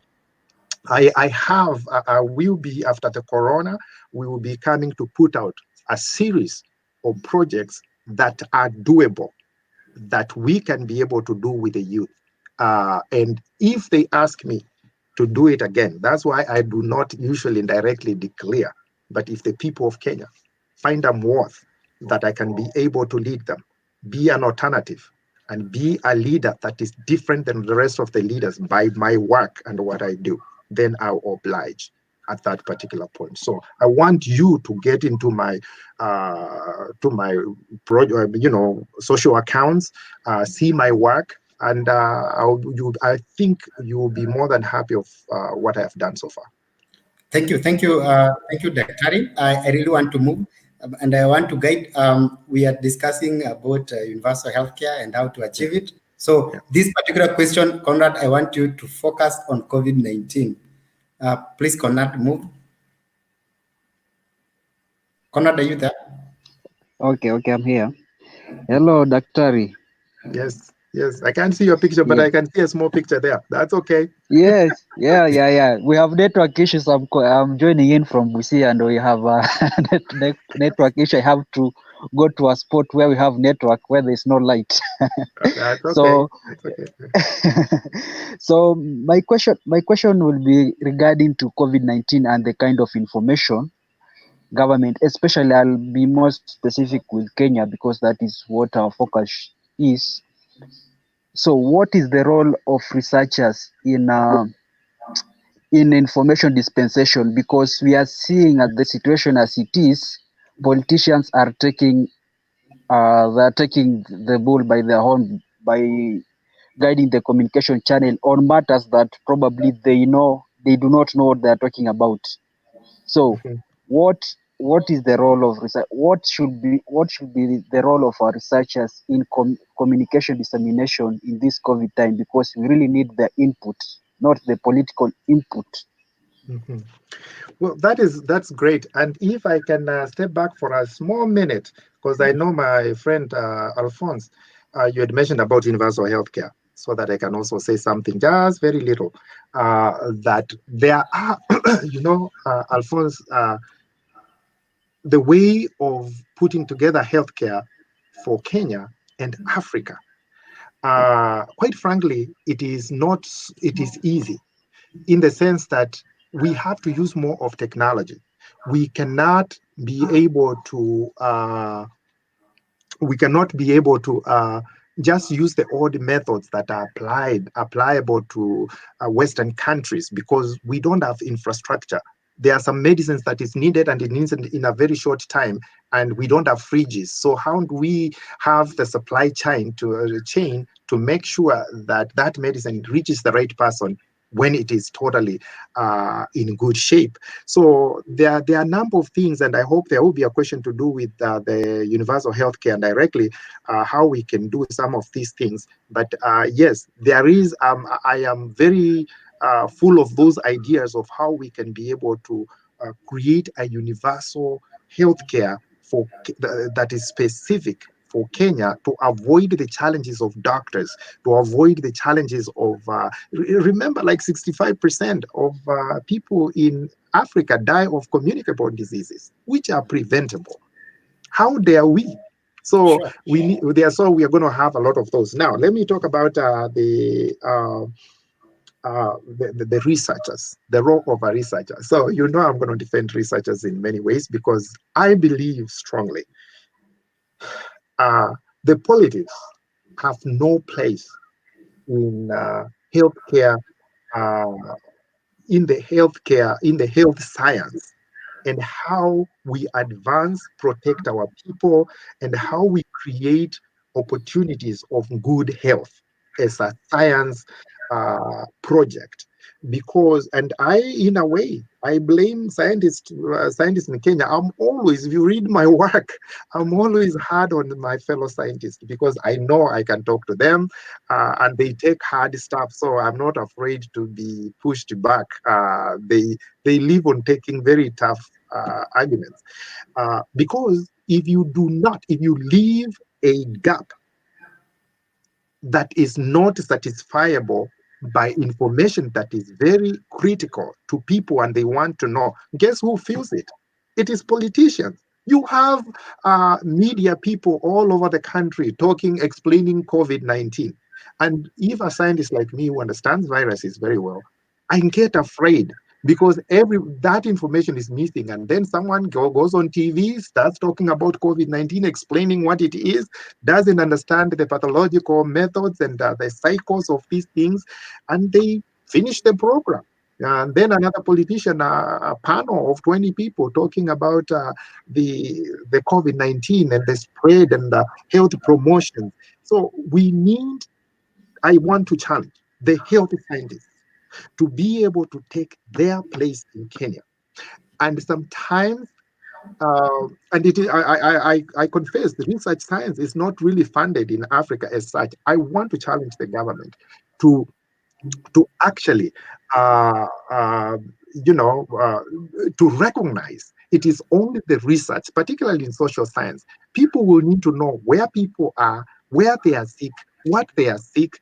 will be, after the corona, we will be coming to put out a series of projects that are doable, that we can be able to do with the youth. And if they ask me to do it again, that's why I do not usually directly declare. But if the people of Kenya find them worth that I can be able to lead them, be an alternative, and be a leader that is different than the rest of the leaders by my work and what I do, then I'll oblige at that particular point. So I want you to get into my social accounts, see my work, and I think you will be more than happy of what I have done so far. Thank you, Daktari. I really want to move, and I want to guide. We are discussing about universal healthcare and how to achieve it. So this particular question, Conrad, I want you to focus on COVID-19. Please, Conrad, move. Conrad, are you there? Okay, I'm here. Hello, Daktari. Yes, I can't see your picture, but I can see a small picture there. That's okay. Yes, yeah. We have network issues. I'm joining in from Busia, and we have a network issue. I have to go to a spot where we have network, where there's no light. That's okay. So, That's okay. So my question will be regarding to COVID-19 and the kind of information government, especially I'll be more specific with Kenya because that is what our focus is. So what is the role of researchers in information dispensation? Because we are seeing at the situation as it is, politicians are taking the bull by their horn by guiding the communication channel on matters that probably they do not know what they are talking about. So what is the role of research? What should be the role of our researchers in communication dissemination in this COVID time? Because we really need the input, not the political input. Well, that's great. And if I can step back for a small minute, because I know my friend Alphonse, you had mentioned about universal healthcare, so that I can also say something just very little. That there are, Alphonse, the way of putting together healthcare for Kenya and Africa, quite frankly, it is easy in the sense that we have to use more of technology. We cannot be able to just use the old methods that are applicable to Western countries, because we don't have infrastructure there are some medicines that is needed and it needs in a very short time, and we don't have fridges. So how do we have the supply chain to make sure that that medicine reaches the right person when it is totally in good shape? So there are a number of things, and I hope there will be a question to do with the universal healthcare directly, how we can do some of these things. But yes, there is, I am very full of those ideas of how we can be able to create a universal healthcare for that is specific for Kenya, to avoid the challenges of doctors, to avoid the challenges of, remember, like 65% of people in Africa die of communicable diseases, which are preventable. How dare we? So Sure. we are going to have a lot of those. Now, let me talk about the researchers, the role of a researcher. So I'm going to defend researchers in many ways, because I believe strongly the politics have no place in healthcare, in the health science, and how we advance, protect our people, and how we create opportunities of good health as a science project. Because, and in a way, I blame scientists in Kenya. if you read my work, I'm always hard on my fellow scientists, because I know I can talk to them, and they take hard stuff. So I'm not afraid to be pushed back. They live on taking very tough arguments. Because if you leave a gap that is not satisfiable by information that is very critical to people and they want to know, guess who feels it? It is politicians. You have media people all over the country explaining COVID-19. And if a scientist like me who understands viruses very well, I get afraid, because that information is missing, and then someone goes on TV, starts talking about COVID-19, explaining what it is, doesn't understand the pathological methods and the cycles of these things, and they finish the program. And then another politician, a panel of 20 people talking about the COVID-19 and the spread and the health promotion. So I want to challenge the health scientists to be able to take their place in Kenya. And sometimes, and it is, I confess, the research science is not really funded in Africa as such. I want to challenge the government to actually, to recognize it is only the research, particularly in social science. People will need to know where people are, where they are sick, what they are sick,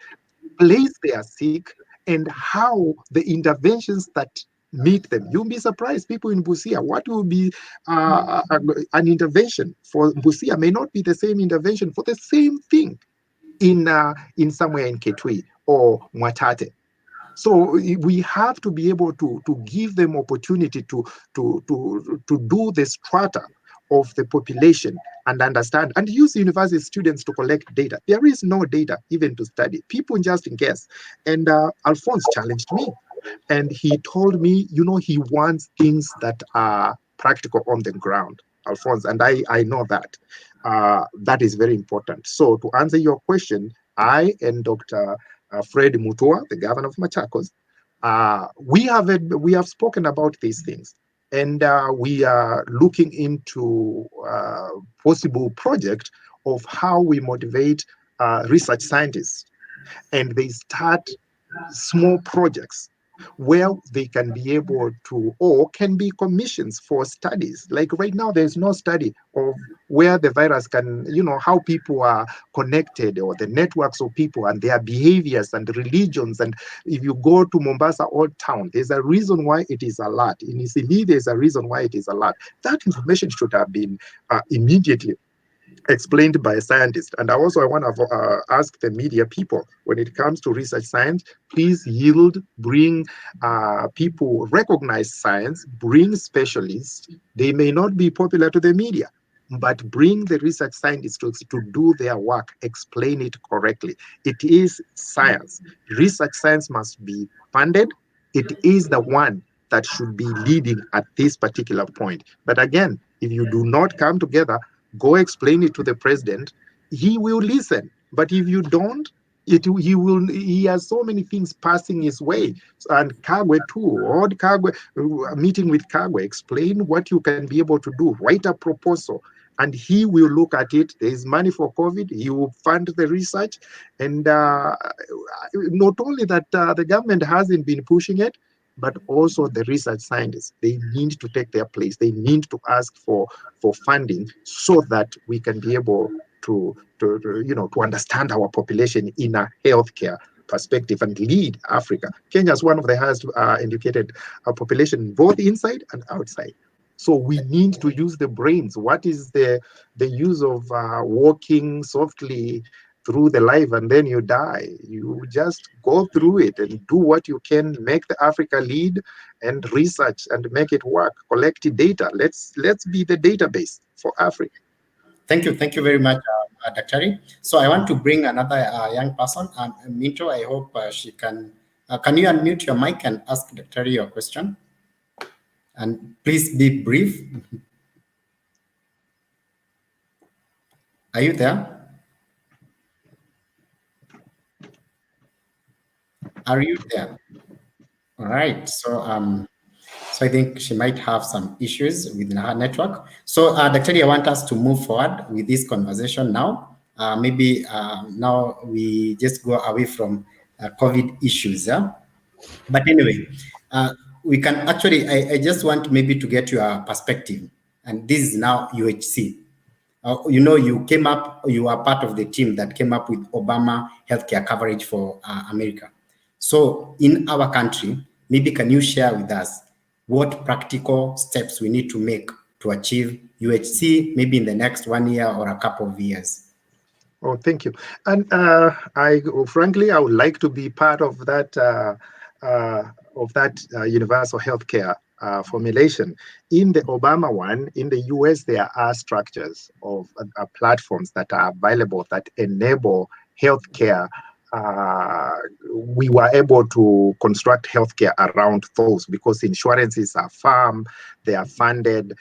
place they are sick, and how the interventions that meet them. You'll be surprised, people in Busia, what will be an intervention for Busia may not be the same intervention for the same thing in somewhere in Kitui or Mwatate. So we have to be able to give them opportunity to do the strata of the population and understand, and use university students to collect data. There is no data even to study. People just guess. And Alphonse challenged me, and he told me, he wants things that are practical on the ground, Alphonse, and I know that. That is very important. So to answer your question, I and Dr. Fred Mutua, the governor of Machakos, we have spoken about these things. And we are looking into possible project of how we motivate research scientists. And they start small projects where they can be able to, or can be commissions for studies. Like right now, there's no study of where the virus can, how people are connected, or the networks of people and their behaviors and religions. And if you go to Mombasa Old Town, there's a reason why it is alert. In Isili, there's a reason why it is alert. That information should have been immediately explained by a scientist. And I want to ask the media people, when it comes to research science, please bring people, recognize science, bring specialists. They may not be popular to the media, but bring the research scientists to do their work, explain it correctly. It is science. Research science must be funded. It is the one that should be leading at this particular point. But again, if you do not come together, go explain it to the president, he will listen. But if you don't, he has so many things passing his way. And Kagwe too, or Kagwe, meeting with Kagwe, explain what you can be able to do, write a proposal, and he will look at it. There is money for COVID, he will fund the research. And not only that the government hasn't been pushing it, but also the research scientists, they need to take their place. They need to ask for funding so that we can be able to understand our population in a healthcare perspective and lead Africa. Kenya is one of the highest educated population, both inside and outside. So we need to use the brains. What is the use of walking softly through the life and then you die? You just go through it and do what you can, make the Africa lead and research and make it work. Collect data. Let's be the database for Africa. Thank you very much, Dr. So I want to bring another young person, Minto. I hope she can. Can you unmute your mic and ask Dr. your question? And please be brief. Are you there? Are you there? All right. So I think she might have some issues within her network. So Dr. I want us to move forward with this conversation now. Maybe now we just go away from COVID issues. Yeah? But anyway, we can actually, I just want maybe to get your perspective. And this is now UHC. You came up, you are part of the team that came up with Obama healthcare coverage for America. So in our country, maybe can you share with us what practical steps we need to make to achieve UHC, maybe in the next 1 year or a couple of years? Oh, thank you. And frankly, I would like to be part of that universal healthcare formulation. In the Obama one, in the US, there are structures of platforms that are available that enable healthcare. We were able to construct healthcare around those because insurances are firm, they are funded.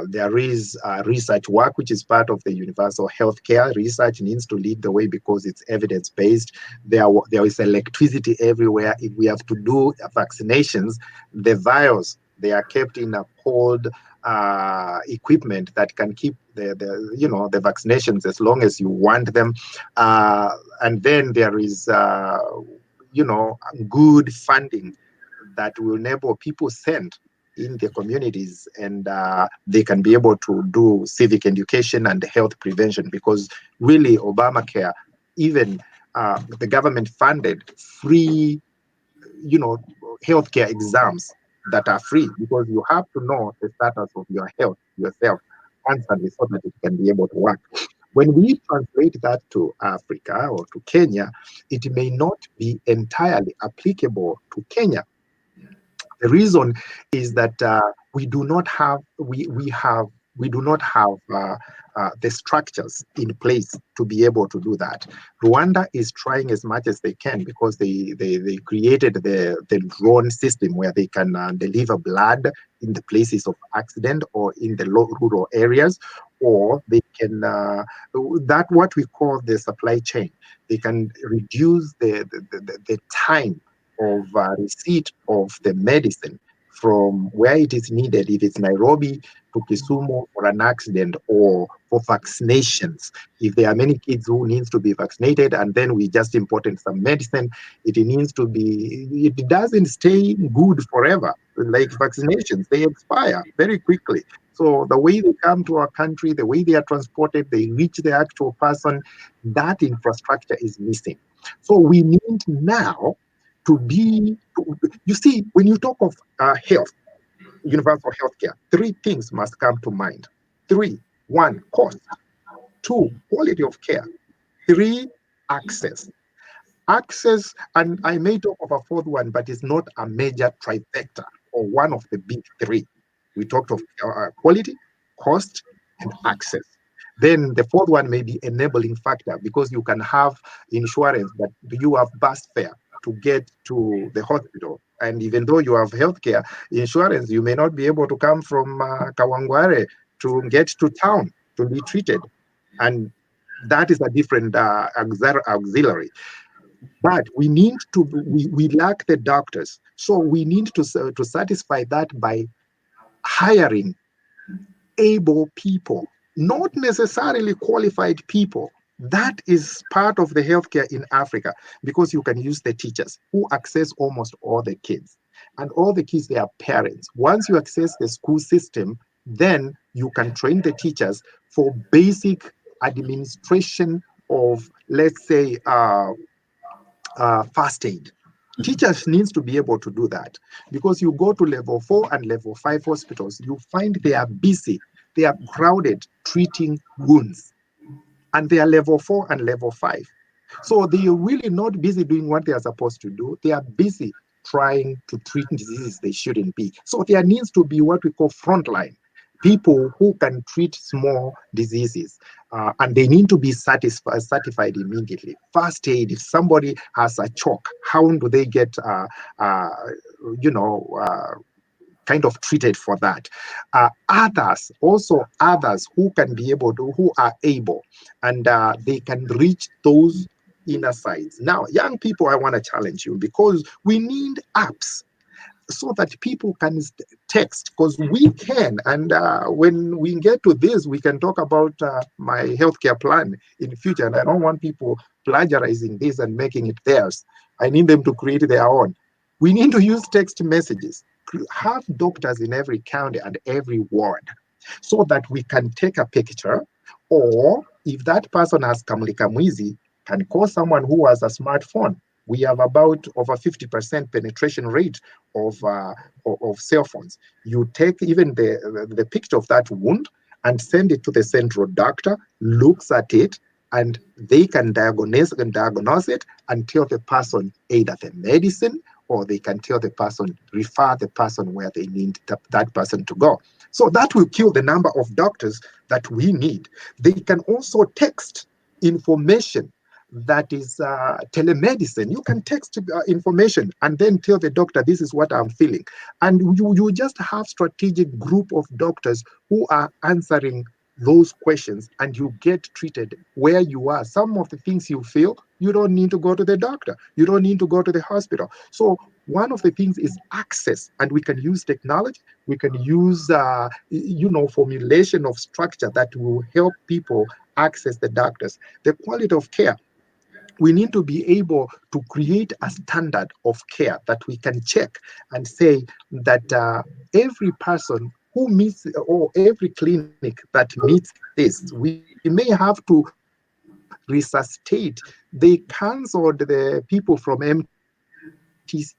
There is research work, which is part of the universal healthcare. Research needs to lead the way because it's evidence-based. There is electricity everywhere. If we have to do vaccinations, the vials, they are kept in a cold equipment that can keep the vaccinations as long as you want them. And then there is good funding that will enable people send in their communities, and they can be able to do civic education and health prevention, because really Obamacare, even the government funded free healthcare exams that are free, because you have to know the status of your health yourself constantly so that it can be able to work. When we translate that to Africa or to Kenya, it may not be entirely applicable to Kenya. The reason is that we do not have the structures in place to be able to do that. Rwanda is trying as much as they can because they created the drone system where they can deliver blood in the places of accident or in the rural areas, or they can that what we call the supply chain. They can reduce the time of receipt of the medicine from where it is needed, if it's Nairobi to Kisumu for an accident or for vaccinations. If there are many kids who needs to be vaccinated and then we just imported some medicine, it doesn't stay good forever. Like vaccinations, they expire very quickly. So the way they come to our country, the way they are transported, they reach the actual person, that infrastructure is missing. So we need now you see, when you talk of health, universal healthcare, three things must come to mind. 3, 1, cost. 2, quality of care. 3, access. Access, and I may talk of a fourth one, but it's not a major trifecta or one of the big 3. We talked of quality, cost, and access. Then the fourth one may be enabling factor, because you can have insurance, but you have bus fare to get to the hospital, And even though you have healthcare insurance, you may not be able to come from Kawangware to get to town to be treated. And that is a different auxiliary. But we need to, we lack the doctors. So we need to satisfy that by hiring able people, not necessarily qualified people. That is part of the healthcare in Africa, because you can use the teachers who access almost all the kids. And all the kids, they are parents. Once you access the school system, then you can train the teachers for basic administration of, let's say, first aid. Teachers needs to be able to do that, because you go to level 4 and level 5 hospitals, you find they are busy, they are crowded treating wounds, and they are level 4 and level 5. So they are really not busy doing what they are supposed to do. They are busy trying to treat diseases they shouldn't be. So there needs to be what we call frontline people who can treat small diseases, and they need to be certified immediately. First aid, if somebody has a choke, how do they get, kind of treated for that? Others who can be able to, who are able, and they can reach those inner sides. Now, young people, I want to challenge you, because we need apps so that people can text, because we can. And when we get to this, we can talk about my healthcare plan in the future. And I don't want people plagiarizing this and making it theirs. I need them to create their own. We need to use text messages, have doctors in every county and every ward, so that we can take a picture, or if that person has kamlikamwizi, can call someone who has a smartphone. We have about over 50% penetration rate of cell phones. You take even the picture of that wound and send it to the central doctor, looks at it, and they can diagnose it and tell the person either the medicine, or they can tell the person, refer the person where they need that person to go. So that will kill the number of doctors that we need. They can also text information. That is telemedicine. You can text information and then tell the doctor, this is what I'm feeling. And you just have strategic group of doctors who are answering those questions, and you get treated where you are. Some of the things you feel, you don't need to go to the doctor. You don't need to go to the hospital. So one of the things is access, and we can use technology. We can use, formulation of structure that will help people access the doctors. The quality of care. We need to be able to create a standard of care that we can check and say that every person who meets, or every clinic that meets this, we may have to resuscitate. They cancelled the people from MTC.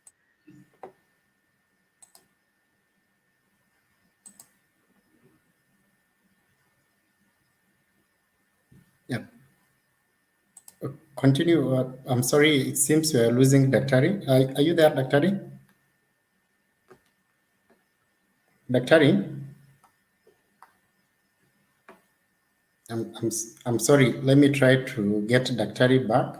Yeah. Continue. I'm sorry, it seems we are losing Daktari. Are you there, Daktari? Daktari? I'm sorry. Let me try to get Daktari back.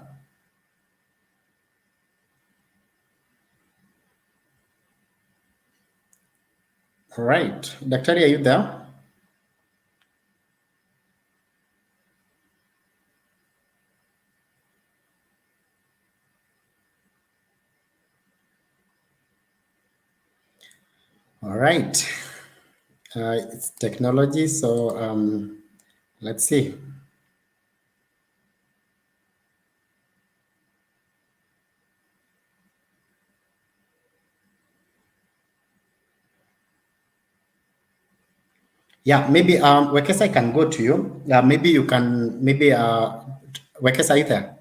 All right. Daktari, are you there? All right. It's technology, so let's see. Yeah, maybe Wekesa, I can go to you. Maybe you can, Wekesa, are you there?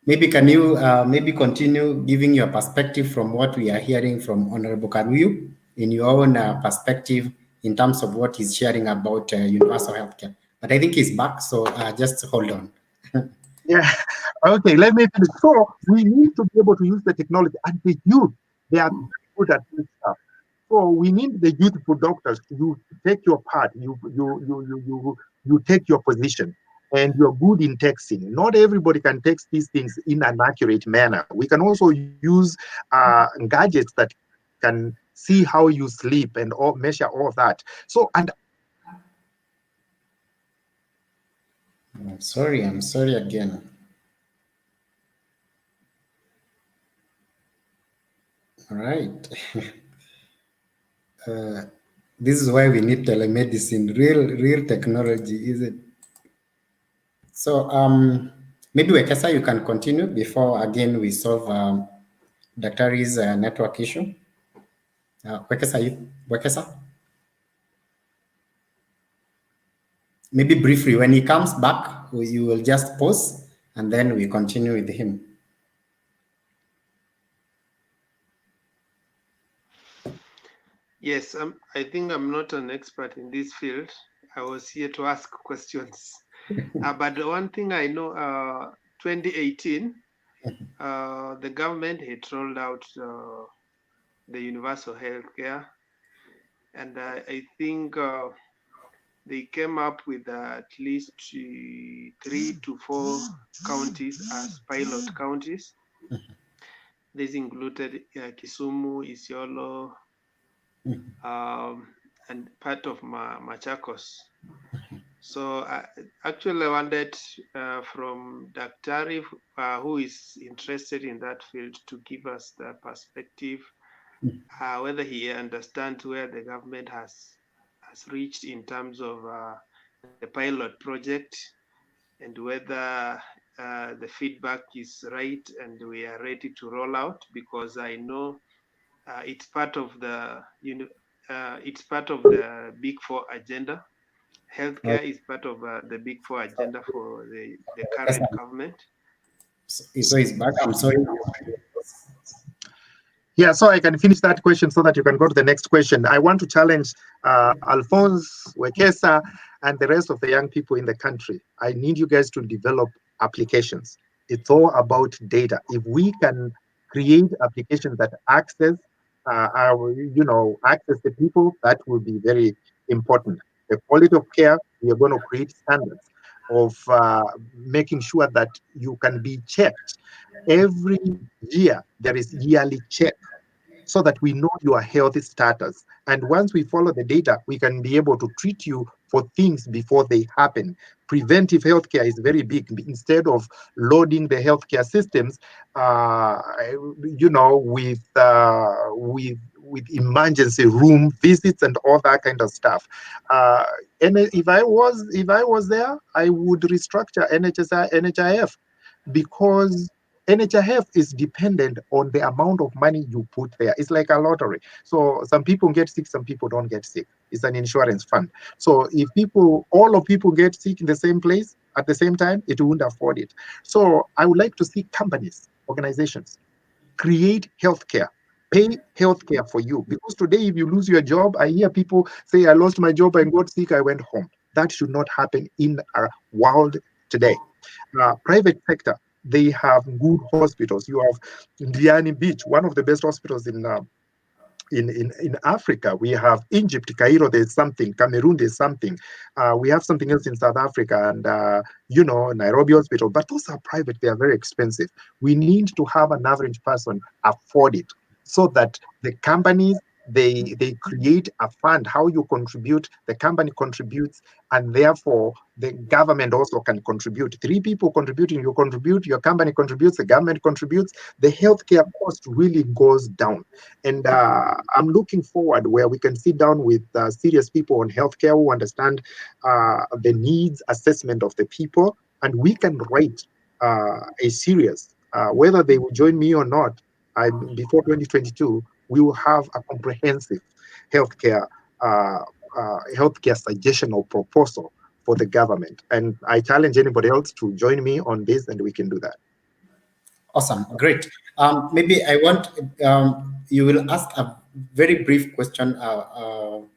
Maybe can you maybe continue giving your perspective from what we are hearing from Honorable Kaluyu in your own perspective in terms of what he's sharing about universal healthcare. But I think he's back, so just hold on. Yeah. Okay, let me finish. So we need to be able to use the technology, and the youth, they are good at this stuff. So we need the youthful doctors to take your part. You take your position and you're good in texting. Not everybody can text these things in an accurate manner. We can also use gadgets that can see how you sleep and measure all of that. So, and I'm sorry again. All right. This is why we need telemedicine, real technology, is it? So maybe Wekesa, you can continue before again we solve Daktari's network issue. Wekesa? Maybe briefly, when he comes back, you will just pause and then we continue with him. Yes, I think I'm not an expert in this field. I was here to ask questions. But the one thing I know, 2018, the government had rolled out the universal healthcare, and I think they came up with at least 3 to 4 counties as pilot counties. This included Kisumu, Isiolo, and part of Machakos. So actually I wanted from Daktari, who is interested in that field, to give us the perspective, whether he understands where the government has reached in terms of the pilot project, and whether the feedback is right and we are ready to roll out, because I know it's part of the Big Four agenda. Healthcare is part of the Big Four agenda for the current government. So he's back. I'm sorry. Yeah, so I can finish that question so that you can go to the next question. I want to challenge Alphonse, Wekesa, and the rest of the young people in the country. I need you guys to develop applications. It's all about data. If we can create applications that access the people, that will be very important. The quality of care, we are going to create standards of making sure that you can be checked. Every year, there is yearly check so that we know your health status. And once we follow the data, we can be able to treat you for things before they happen. Preventive healthcare is very big. Instead of loading the healthcare systems, with emergency room visits and all that kind of stuff. And if I was there, I would restructure NHIF, because NHIF is dependent on the amount of money you put there. It's like a lottery. So some people get sick, some people don't get sick. It's an insurance fund. So if all of people get sick in the same place at the same time, it wouldn't afford it. So I would like to see companies, organizations, create healthcare, pay healthcare for you. Because today, if you lose your job, I hear people say, I lost my job, I got sick, I went home. That should not happen in our world today. Private sector, they have good hospitals. You have Diani Beach, one of the best hospitals in Africa. We have Egypt, Cairo, there's something. Cameroon, there's something. We have something else in South Africa and, Nairobi Hospital. But those are private. They are very expensive. We need to have an average person afford it so that the companies, they create a fund. How you contribute, the company contributes, and therefore the government also can contribute. 3 people contributing, you contribute, your company contributes, the government contributes. The healthcare cost really goes down. And I'm looking forward where we can sit down with serious people on healthcare who understand the needs assessment of the people, and we can write a series, whether they will join me or not. Before 2022, we will have a comprehensive healthcare suggestional proposal for the government. And I challenge anybody else to join me on this, and we can do that. Awesome, great. Maybe I want you will ask a very brief question,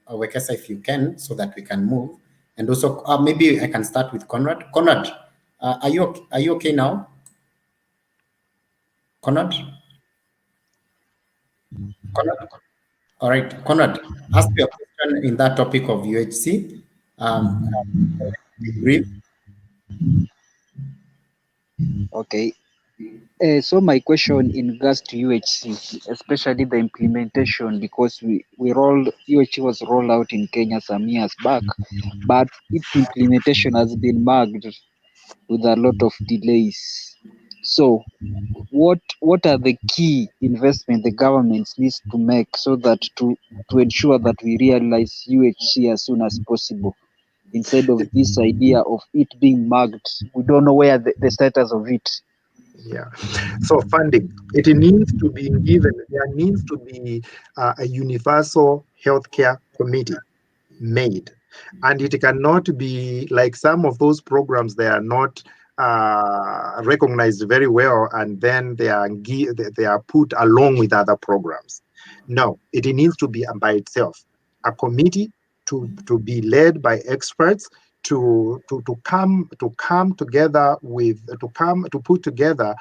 Wekesa, if you can, so that we can move. And also, maybe I can start with Conrad. Conrad, are you okay now? Conrad? Conrad? All right, Conrad, ask your question in that topic of UHC. Brief. Okay. So my question in regards to UHC, especially the implementation, because UHC was rolled out in Kenya some years back, but its implementation has been marked with a lot of delays. So what are the key investment the government needs to make so that to ensure that we realize UHC as soon as possible, instead of this idea of it being marked, we don't know where the status of it. Yeah. So funding, it needs to be given. There needs to be a universal healthcare committee made, and it cannot be like some of those programs. They are not recognized very well, and then they are put along with other programs. No, it needs to be by itself, a committee to be led by experts to come together to put together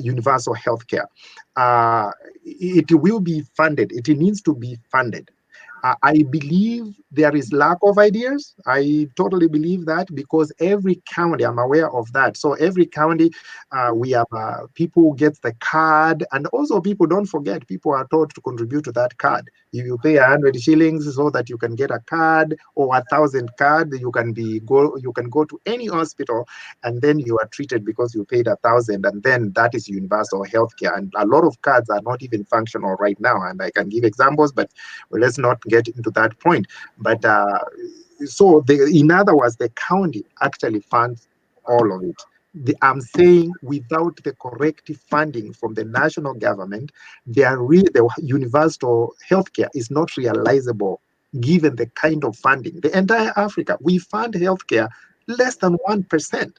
universal healthcare. It will be funded. It needs to be funded. I believe there is lack of ideas. I totally believe that, because every county, I'm aware of that. So every county, we have people get the card, and also people don't forget. People are told to contribute to that card. If you pay 100 shillings so that you can get a card, or 1,000 card, you can go to any hospital, and then you are treated because you paid 1,000, and then that is universal healthcare. And a lot of cards are not even functional right now, and I can give examples, but let's not get into that point. But in other words, the county actually funds all of it. I'm saying without the correct funding from the national government, the universal healthcare is not realizable, given the kind of funding. The entire Africa, we fund healthcare less than 1%.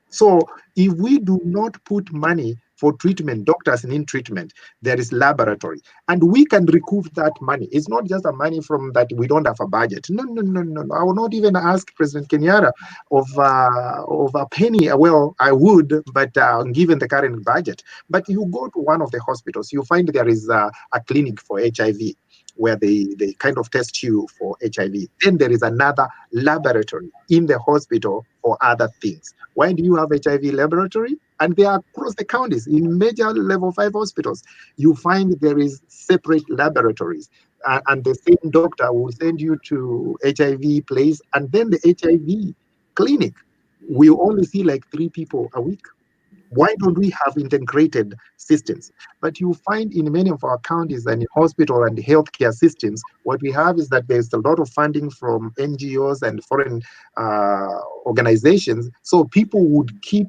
So if we do not put money for treatment, doctors in treatment, there is laboratory, and we can recoup that money. It's not just a money from that we don't have a budget. No. I will not even ask President Kenyatta of a penny. Well, I would, but given the current budget. But you go to one of the hospitals, you find there is a clinic for HIV, where they kind of test you for HIV. Then there is another laboratory in the hospital for other things. Why do you have HIV laboratory? And they are across the counties in major level 5 hospitals. You find there is separate laboratories, and the same doctor will send you to HIV place, and then the HIV clinic will only see like 3 people a week. Why don't we have integrated systems? But you find in many of our counties and in hospital and healthcare systems, what we have is that there's a lot of funding from NGOs and foreign organizations. So people would keep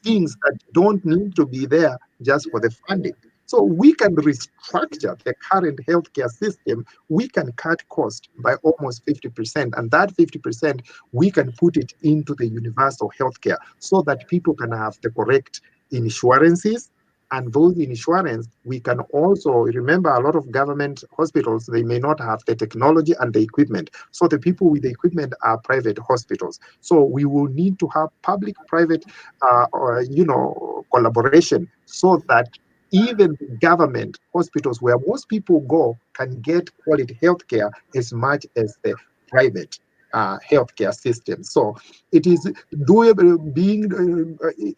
things that don't need to be there just for the funding. So we can restructure the current healthcare system. We can cut cost by almost 50%. And that 50%, we can put it into the universal healthcare so that people can have the correct insurances. And those insurance, we can also remember a lot of government hospitals, they may not have the technology and the equipment. So the people with the equipment are private hospitals. So we will need to have public-private, collaboration, so that even government hospitals where most people go can get quality healthcare as much as the private healthcare system. So it is doable.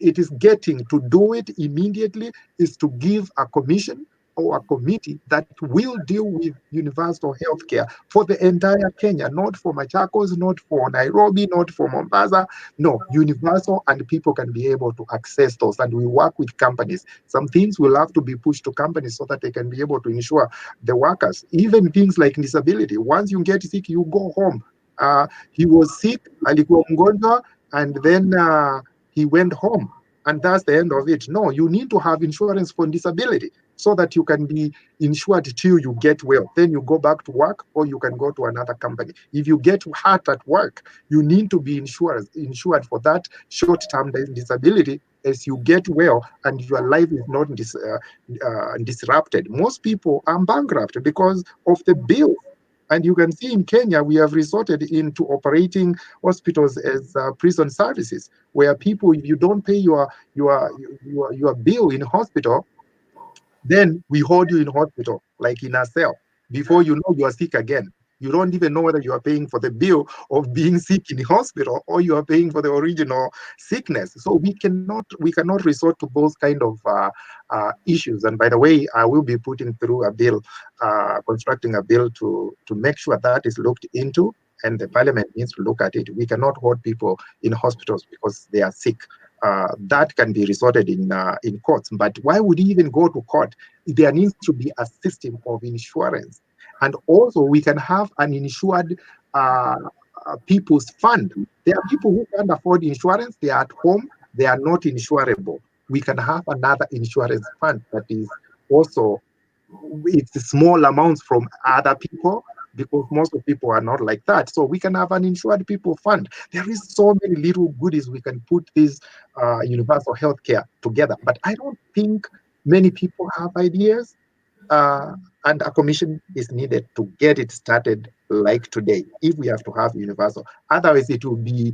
It is getting to do it immediately is to give a commission or a committee that will deal with universal healthcare for the entire Kenya, not for Machakos, not for Nairobi, not for Mombasa. No, universal, and people can be able to access those. And we work with companies. Some things will have to be pushed to companies so that they can be able to insure the workers. Even things like disability. Once you get sick, you go home. He was sick, alikuwa mgonjwa, and then he went home. And that's the end of it. No, you need to have insurance for disability so that you can be insured till you get well. Then you go back to work, or you can go to another company. If you get hurt at work, you need to be insured for that short-term disability as you get well and your life is not disrupted. Most people are bankrupt because of the bill. And you can see in Kenya, we have resorted into operating hospitals as prison services, where people, if you don't pay your bill in hospital, then we hold you in hospital, like in a cell. Before you know, you are sick again. You don't even know whether you are paying for the bill of being sick in the hospital or you are paying for the original sickness. So we cannot resort to those kind of issues. And by the way, I will be putting through a bill, constructing a bill to make sure that is looked into, and the parliament needs to look at it. We cannot hold people in hospitals because they are sick. That can be resorted in courts. But why would you even go to court? There needs to be a system of insurance. And also, we can have an insured people's fund. There are people who can't afford insurance. They are at home. They are not insurable. We can have another insurance fund that is also, it's small amounts from other people, because most of people are not like that. So we can have an insured people fund. There is so many little goodies we can put this universal healthcare together. But I don't think many people have ideas. And a commission is needed to get it started like today, if we have to have universal. Otherwise, it will be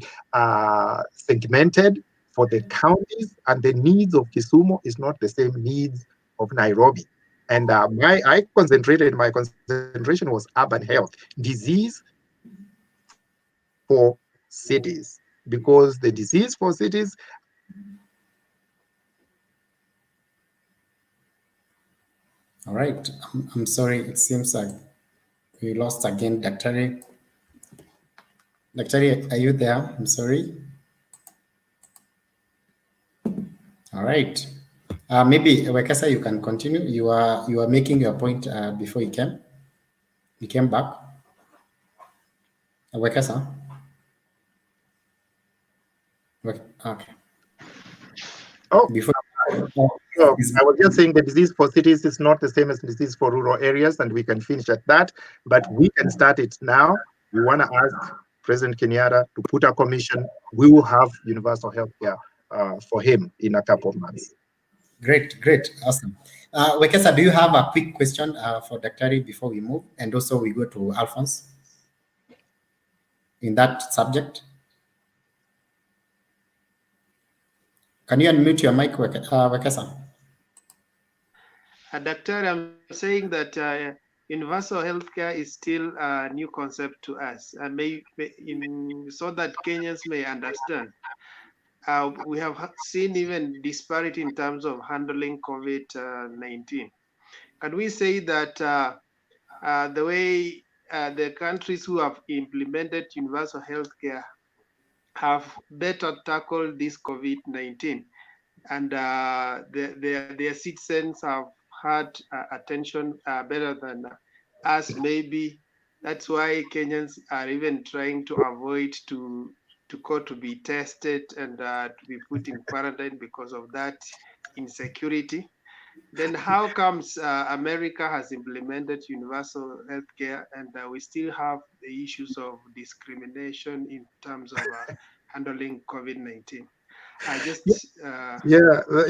segmented for the counties, and the needs of Kisumu is not the same needs of Nairobi. And my concentration was urban health, disease for cities, because the disease for cities. All right. I'm sorry. It seems like we lost again, Dr. Dr. Are you there? I'm sorry. All right. Maybe Wekesa, you can continue. You are making your point before you came. You came back. Wekesa. Okay. Oh, Before. So I was just saying the disease for cities is not the same as disease for rural areas, and we can finish at that, but we can start it now. We want to ask President Kenyatta to put a commission. We will have universal health care for him in a couple of months. Great, awesome. Wekesa, do you have a quick question for Dr. before we move? And also we go to Alphonse in that subject. Can you unmute your mic, Wekesa? Doctor, I'm saying that universal healthcare is still a new concept to us, and so that Kenyans may understand. We have seen even disparity in terms of handling COVID-19. Can we say that the way the countries who have implemented universal healthcare have better tackled this COVID-19, and their citizens have had attention better than us? Maybe that's why Kenyans are even trying to avoid to go to be tested and to be put in quarantine because of that insecurity. Then how comes America has implemented universal healthcare and we still have the issues of discrimination in terms of handling COVID-19?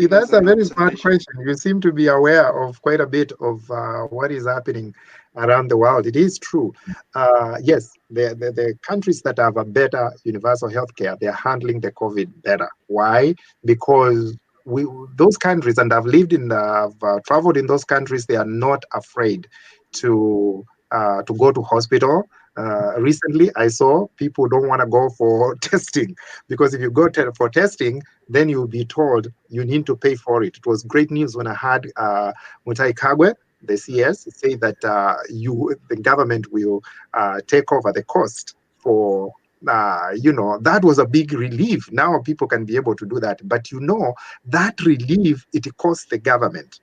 That's a very smart question. You seem to be aware of quite a bit of what is happening around the world. It is true. Yes, the countries that have a better universal healthcare, they're handling the COVID better. Why? Because those countries, and I've traveled in those countries, they are not afraid to go to hospital. Recently, I saw people don't want to go for testing, because if you go for testing, then you'll be told you need to pay for it. It was great news when I had Mutai Kagwe, the CS, say that the government will take over the cost for. That was a big relief. Now people can be able to do that. But that relief, it costs the government.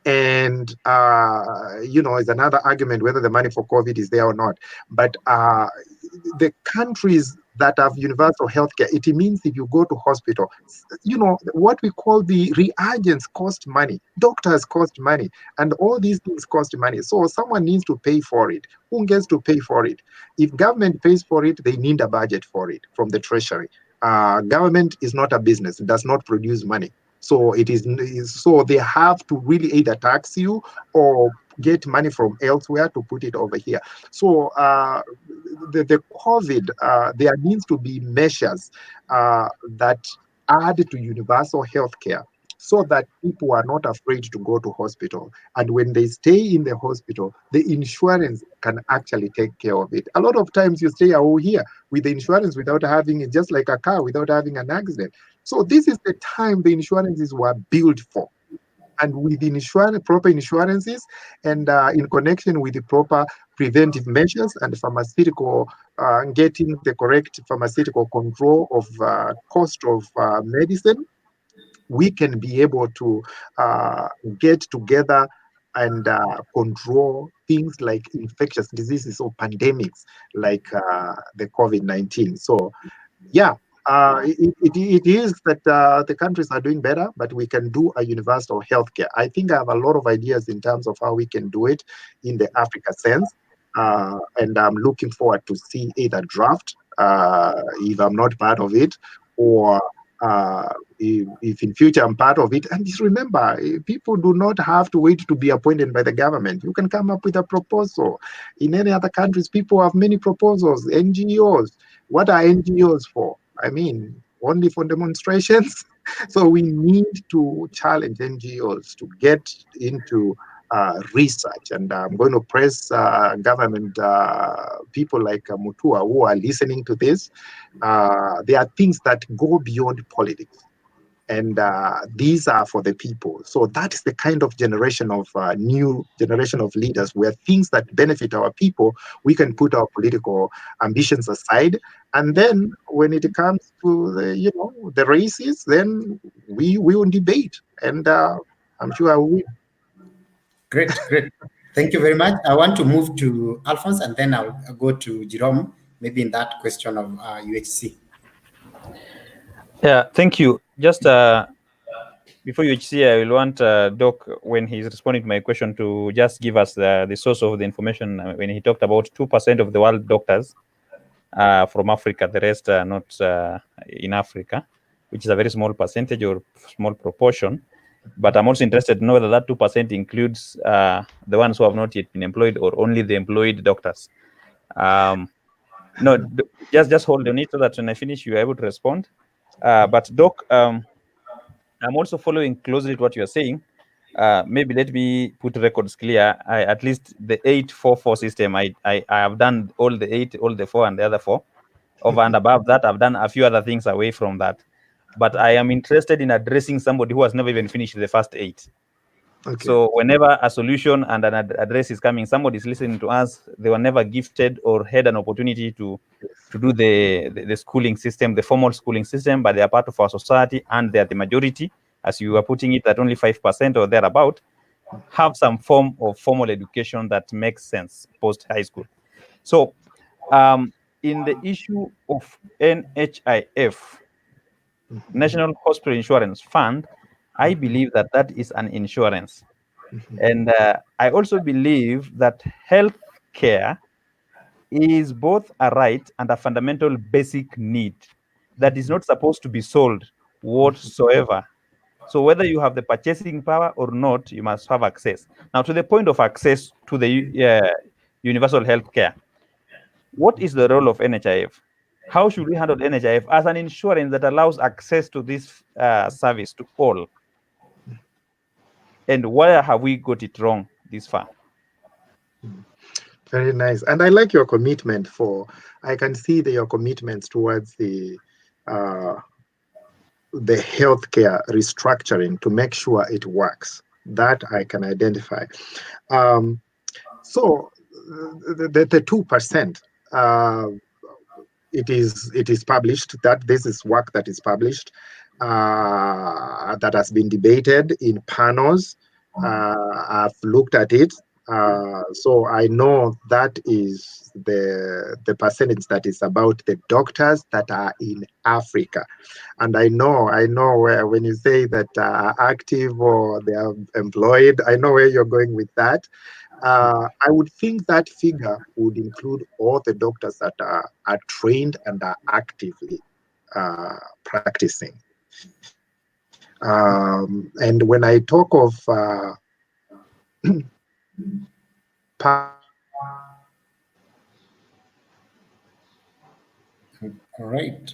And, it's another argument whether the money for COVID is there or not. But the countries that have universal healthcare, it means if you go to hospital, what we call the reagents cost money, doctors cost money, and all these things cost money. So someone needs to pay for it. Who gets to pay for it? If government pays for it, they need a budget for it from the treasury. Government is not a business. It does not produce money. So so they have to really either tax you or get money from elsewhere to put it over here. So the COVID, there needs to be measures that add to universal healthcare, so that people are not afraid to go to hospital. And when they stay in the hospital, the insurance can actually take care of it. A lot of times you stay out here with the insurance without having it, just like a car without having an accident. So this is the time the insurances were built for. And with proper insurances, and in connection with the proper preventive measures and pharmaceutical, getting the correct pharmaceutical control of cost of medicine, we can be able to get together and control things like infectious diseases or pandemics like the COVID-19. So, yeah, it is that the countries are doing better, but we can do a universal healthcare. I think I have a lot of ideas in terms of how we can do it in the Africa sense. And I'm looking forward to see either draft, if I'm not part of it, or if in future I'm part of it. And just remember, people do not have to wait to be appointed by the government. You can come up with a proposal. In any other countries, people have many proposals. NGOs. What are NGOs for? I mean, only for demonstrations? So we need to challenge NGOs to get into research. And I'm going to press government people like Mutua who are listening to this. There are things that go beyond politics. And these are for the people. So that is the kind of generation of new generation of leaders, where things that benefit our people, we can put our political ambitions aside. And then when it comes to the races, then we will debate. And I'm sure I will win. Great. Thank you very much. I want to move to Alphonse, and then I'll go to Jerome, maybe in that question of UHC. Yeah, thank you. Just before UHC, I will want Doc, when he's responding to my question, to just give us the source of the information when he talked about 2% of the world doctors from Africa, the rest are not in Africa, which is a very small percentage or small proportion. But I'm also interested to know whether that 2% includes the ones who have not yet been employed, or only the employed doctors. No, just hold on it so that when I finish, you are able to respond. But Doc, I'm also following closely what you are saying. Maybe let me put records clear. At least the 8-4-4 system, I have done all the 8, all the 4, and the other 4. Over and above that, I've done a few other things away from that. But I am interested in addressing somebody who has never even finished the first 8. Okay. So whenever a solution and an address is coming, somebody is listening to us, they were never gifted or had an opportunity to do the schooling system, the formal schooling system, but they are part of our society, and they are the majority, as you are putting it, that only 5% or thereabout have some form of formal education that makes sense post high school. So in the issue of NHIF, National Hospital Insurance Fund, I believe that that is an insurance. And I also believe that health care is both a right and a fundamental basic need that is not supposed to be sold whatsoever. So whether you have the purchasing power or not, you must have access. Now, to the point of access to the universal health care, what is the role of NHIF? How should we handle NHIF as an insurance that allows access to this service to all? And where have we got it wrong this far? Very nice. And I like your commitment I can see your commitments towards the healthcare restructuring to make sure it works. That I can identify. So the 2%, it is published, that this is work that is published, that has been debated in panels. I've looked at it. So I know that is the percentage that is about the doctors that are in Africa. And I know where, when you say that active or they are employed, I know where you're going with that. I would think that figure would include all the doctors that are trained and are actively practicing. And when I talk of all right.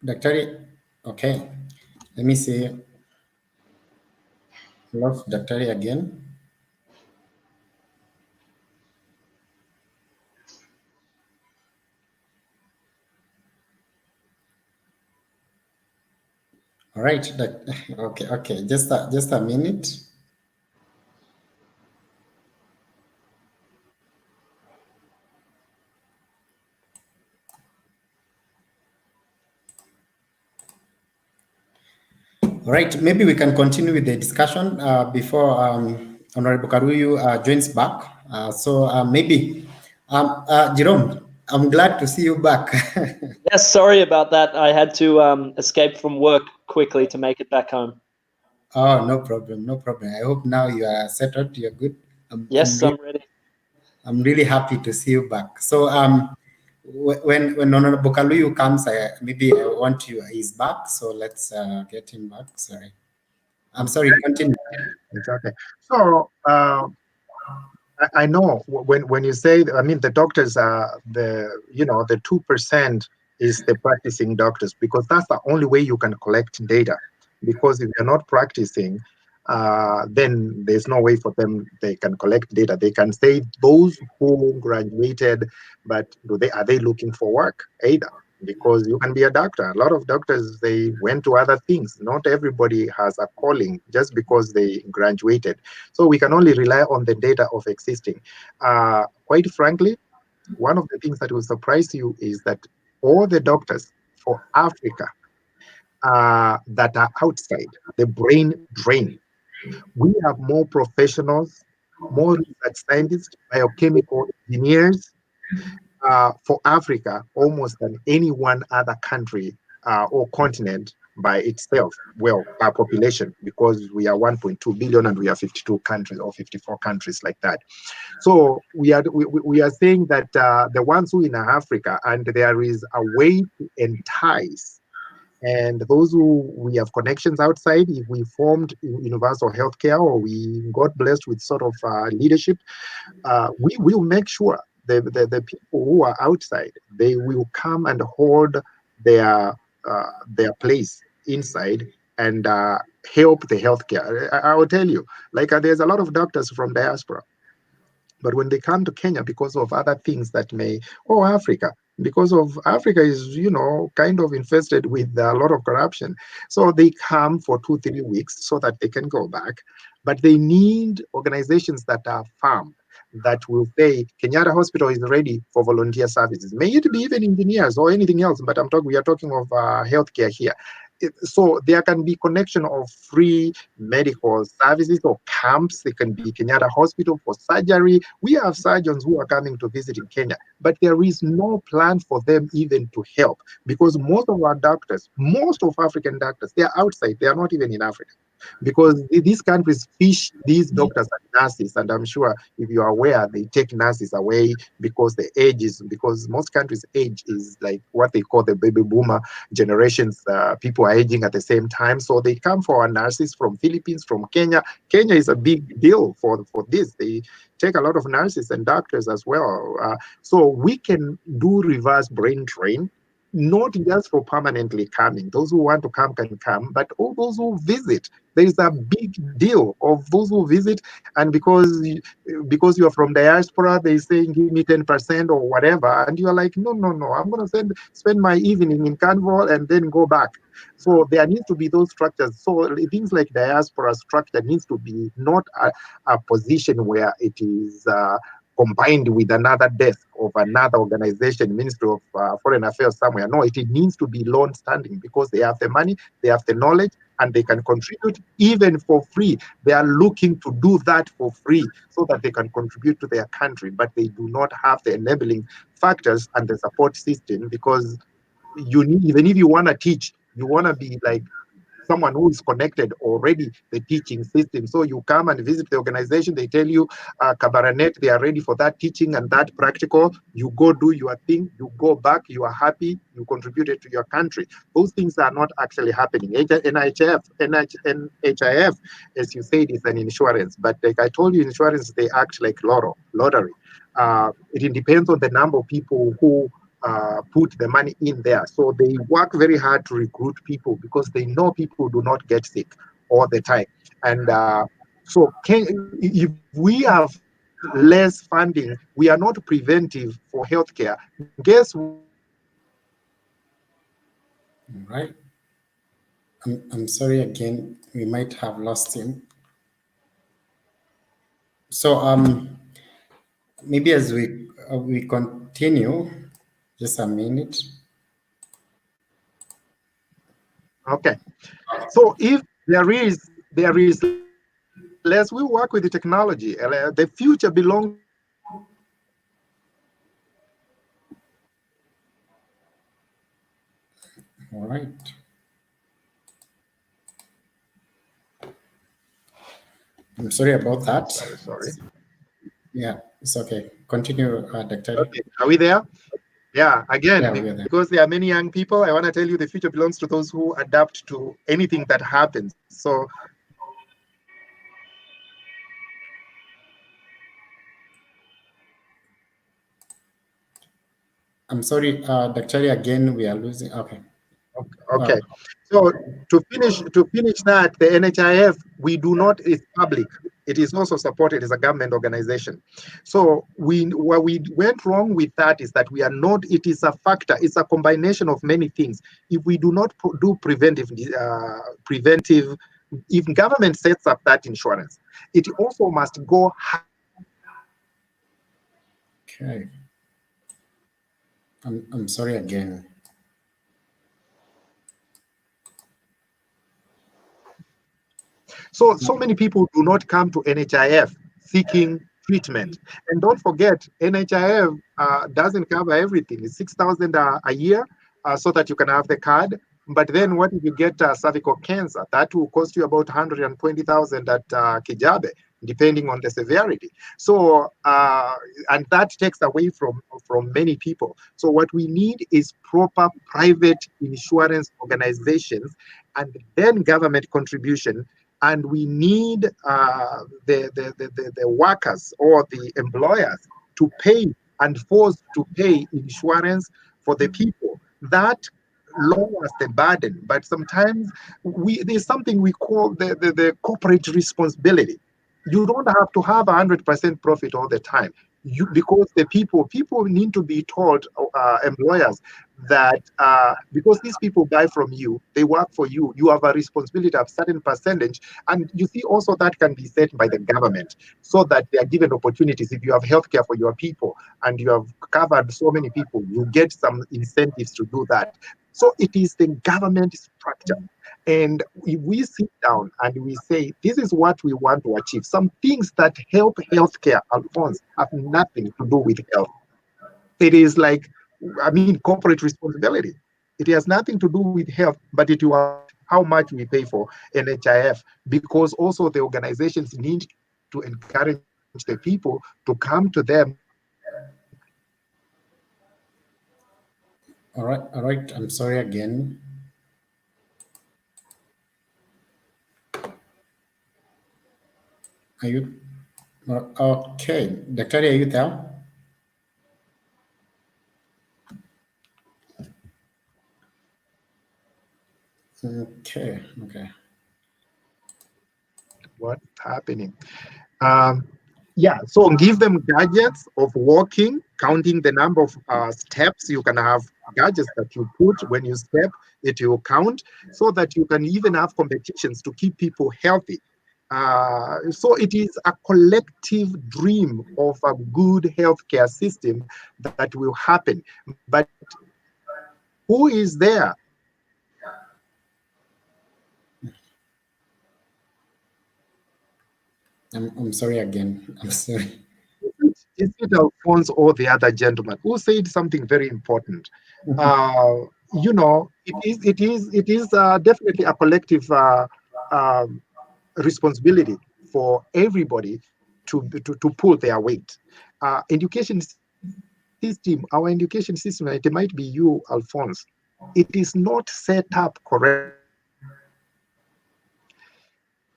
Daktari, okay. Let me see. Lost Daktari again. All right. Okay. Just a minute. All right, maybe we can continue with the discussion before Honorable Kaluyu joins back. Maybe, Jerome, I'm glad to see you back. Yes, sorry about that. I had to escape from work quickly to make it back home. Oh, no problem. I hope now you are settled, you're good. I'm ready. I'm really happy to see you back. So when Honorable Kaluyu comes, maybe I want you, he's back, so let's get him back. Sorry. I'm sorry, continue. It's okay. So I know when you say, I mean, the doctors are the 2% is the practicing doctors, because that's the only way you can collect data. Because if you're not practicing, then there's no way for them, they can collect data. They can say those who graduated, but are they looking for work either? Because you can be a doctor. A lot of doctors, they went to other things. Not everybody has a calling just because they graduated. So we can only rely on the data of existing. Quite frankly, one of the things that will surprise you is that all the doctors for Africa that are outside, the brain drain, we have more professionals, more research scientists, biochemical engineers, for Africa almost than any one other country or continent by itself, well, our population, because we are 1.2 billion and we are 52 countries or 54 countries like that. So we are saying that the ones who in Africa, and there is a way to entice, and those who we have connections outside, if we formed universal healthcare or we got blessed with sort of leadership, we will make sure the people who are outside, they will come and hold their place inside and help the healthcare. I will tell you, like there's a lot of doctors from diaspora, but when they come to Kenya because of other things that Africa, because of Africa is, kind of infested with a lot of corruption. So they come for 2-3 weeks so that they can go back. But they need organizations that are firm, that will say Kenyatta Hospital is ready for volunteer services. May it be even engineers or anything else, but we are talking of healthcare here. So there can be connection of free medical services or camps. It can be Kenyatta Hospital for surgery. We have surgeons who are coming to visit in Kenya, but there is no plan for them even to help, because most of our doctors, most of African doctors, they are outside. They are not even in Africa, because these countries fish these doctors and nurses. And I'm sure if you are aware, they take nurses away because because most countries' age is like what they call the baby boomer generations. People are aging at the same time. So they come for our nurses from Philippines, from Kenya. Kenya is a big deal for this. They take a lot of nurses and doctors as well. So we can do reverse brain drain, not just for permanently coming. Those who want to come can come, but all those who visit, there is a big deal of those who visit. And because you are from diaspora, they say give me 10% or whatever, and you are like, no, I'm going to spend my evening in Carnival and then go back. So there needs to be those structures. So things like diaspora structure needs to be not a position where it is combined with another desk of another organization, Ministry of Foreign Affairs somewhere. No, it needs to be long-standing, because they have the money, they have the knowledge, and they can contribute even for free. They are looking to do that for free so that they can contribute to their country, but they do not have the enabling factors and the support system, because you need, even if you want to teach, you want to be like someone who is connected already, the teaching system. So you come and visit the organization, they tell you, Kabaranet, they are ready for that teaching and that practical. You go do your thing, you go back, you are happy, you contributed to your country. Those things are not actually happening. NHIF, as you said, is an insurance. But like I told you, insurance, they act like lottery. It depends on the number of people who put the money in there. So they work very hard to recruit people because they know people do not get sick all the time. And so if we have less funding, we are not preventive for healthcare. Guess Right. I'm sorry again, we might have lost him. So maybe as we continue, just a minute. Okay. So if there is less, we work with the technology. The future belongs. All right. I'm sorry about that. Sorry. Yeah, it's okay. Continue, Dr. Okay. Are we there? Yeah, again, Yeah, we are there. because there are many young people, I want to tell you the future belongs to those who adapt to anything that happens. So I'm sorry, Dr. Again, we are losing. Okay. okay. So to finish that, the NHIF, we do not, it's public. It is also supported as a government organization. So what we went wrong with that is that we are not, it is a factor, it's a combination of many things. If we do not do preventive, if government sets up that insurance, it also must go. Okay. I'm sorry again. So many people do not come to NHIF seeking treatment. And don't forget, NHIF doesn't cover everything. It's 6,000 a year so that you can have the card. But then what if you get cervical cancer? That will cost you about 120,000 at Kijabe, depending on the severity. So, and that takes away from many people. So what we need is proper private insurance organizations and then government contribution. And we need the workers or the employers to pay and force to pay insurance for the people. That lowers the burden. But sometimes there's something we call the corporate responsibility. You don't have to have 100% profit all the time. Because the people need to be told, employers, that because these people buy from you, they work for you, you have a responsibility of a certain percentage. And you see also that can be set by the government so that they are given opportunities. If you have healthcare for your people and you have covered so many people, you get some incentives to do that. So it is the government structure. And if we sit down and we say, this is what we want to achieve, some things that help healthcare, Alphonse, have nothing to do with health. It is like, corporate responsibility. It has nothing to do with health, but it will how much we pay for NHIF, because also the organizations need to encourage the people to come to them. All right. I'm sorry again. Are you okay? Dr. Are you there? Okay. What's happening? Yeah, so give them gadgets of walking, counting the number of steps. You can have gadgets that you put when you step, it will count, so that you can even have competitions to keep people healthy. So it is a collective dream of a good healthcare system that will happen. But who is there? I'm sorry again. I'm sorry. Is it Alphonse or the other gentleman who said something very important? It is definitely a collective responsibility for everybody to pull their weight. Education system, our education system, it might be you, Alphonse, it is not set up correctly.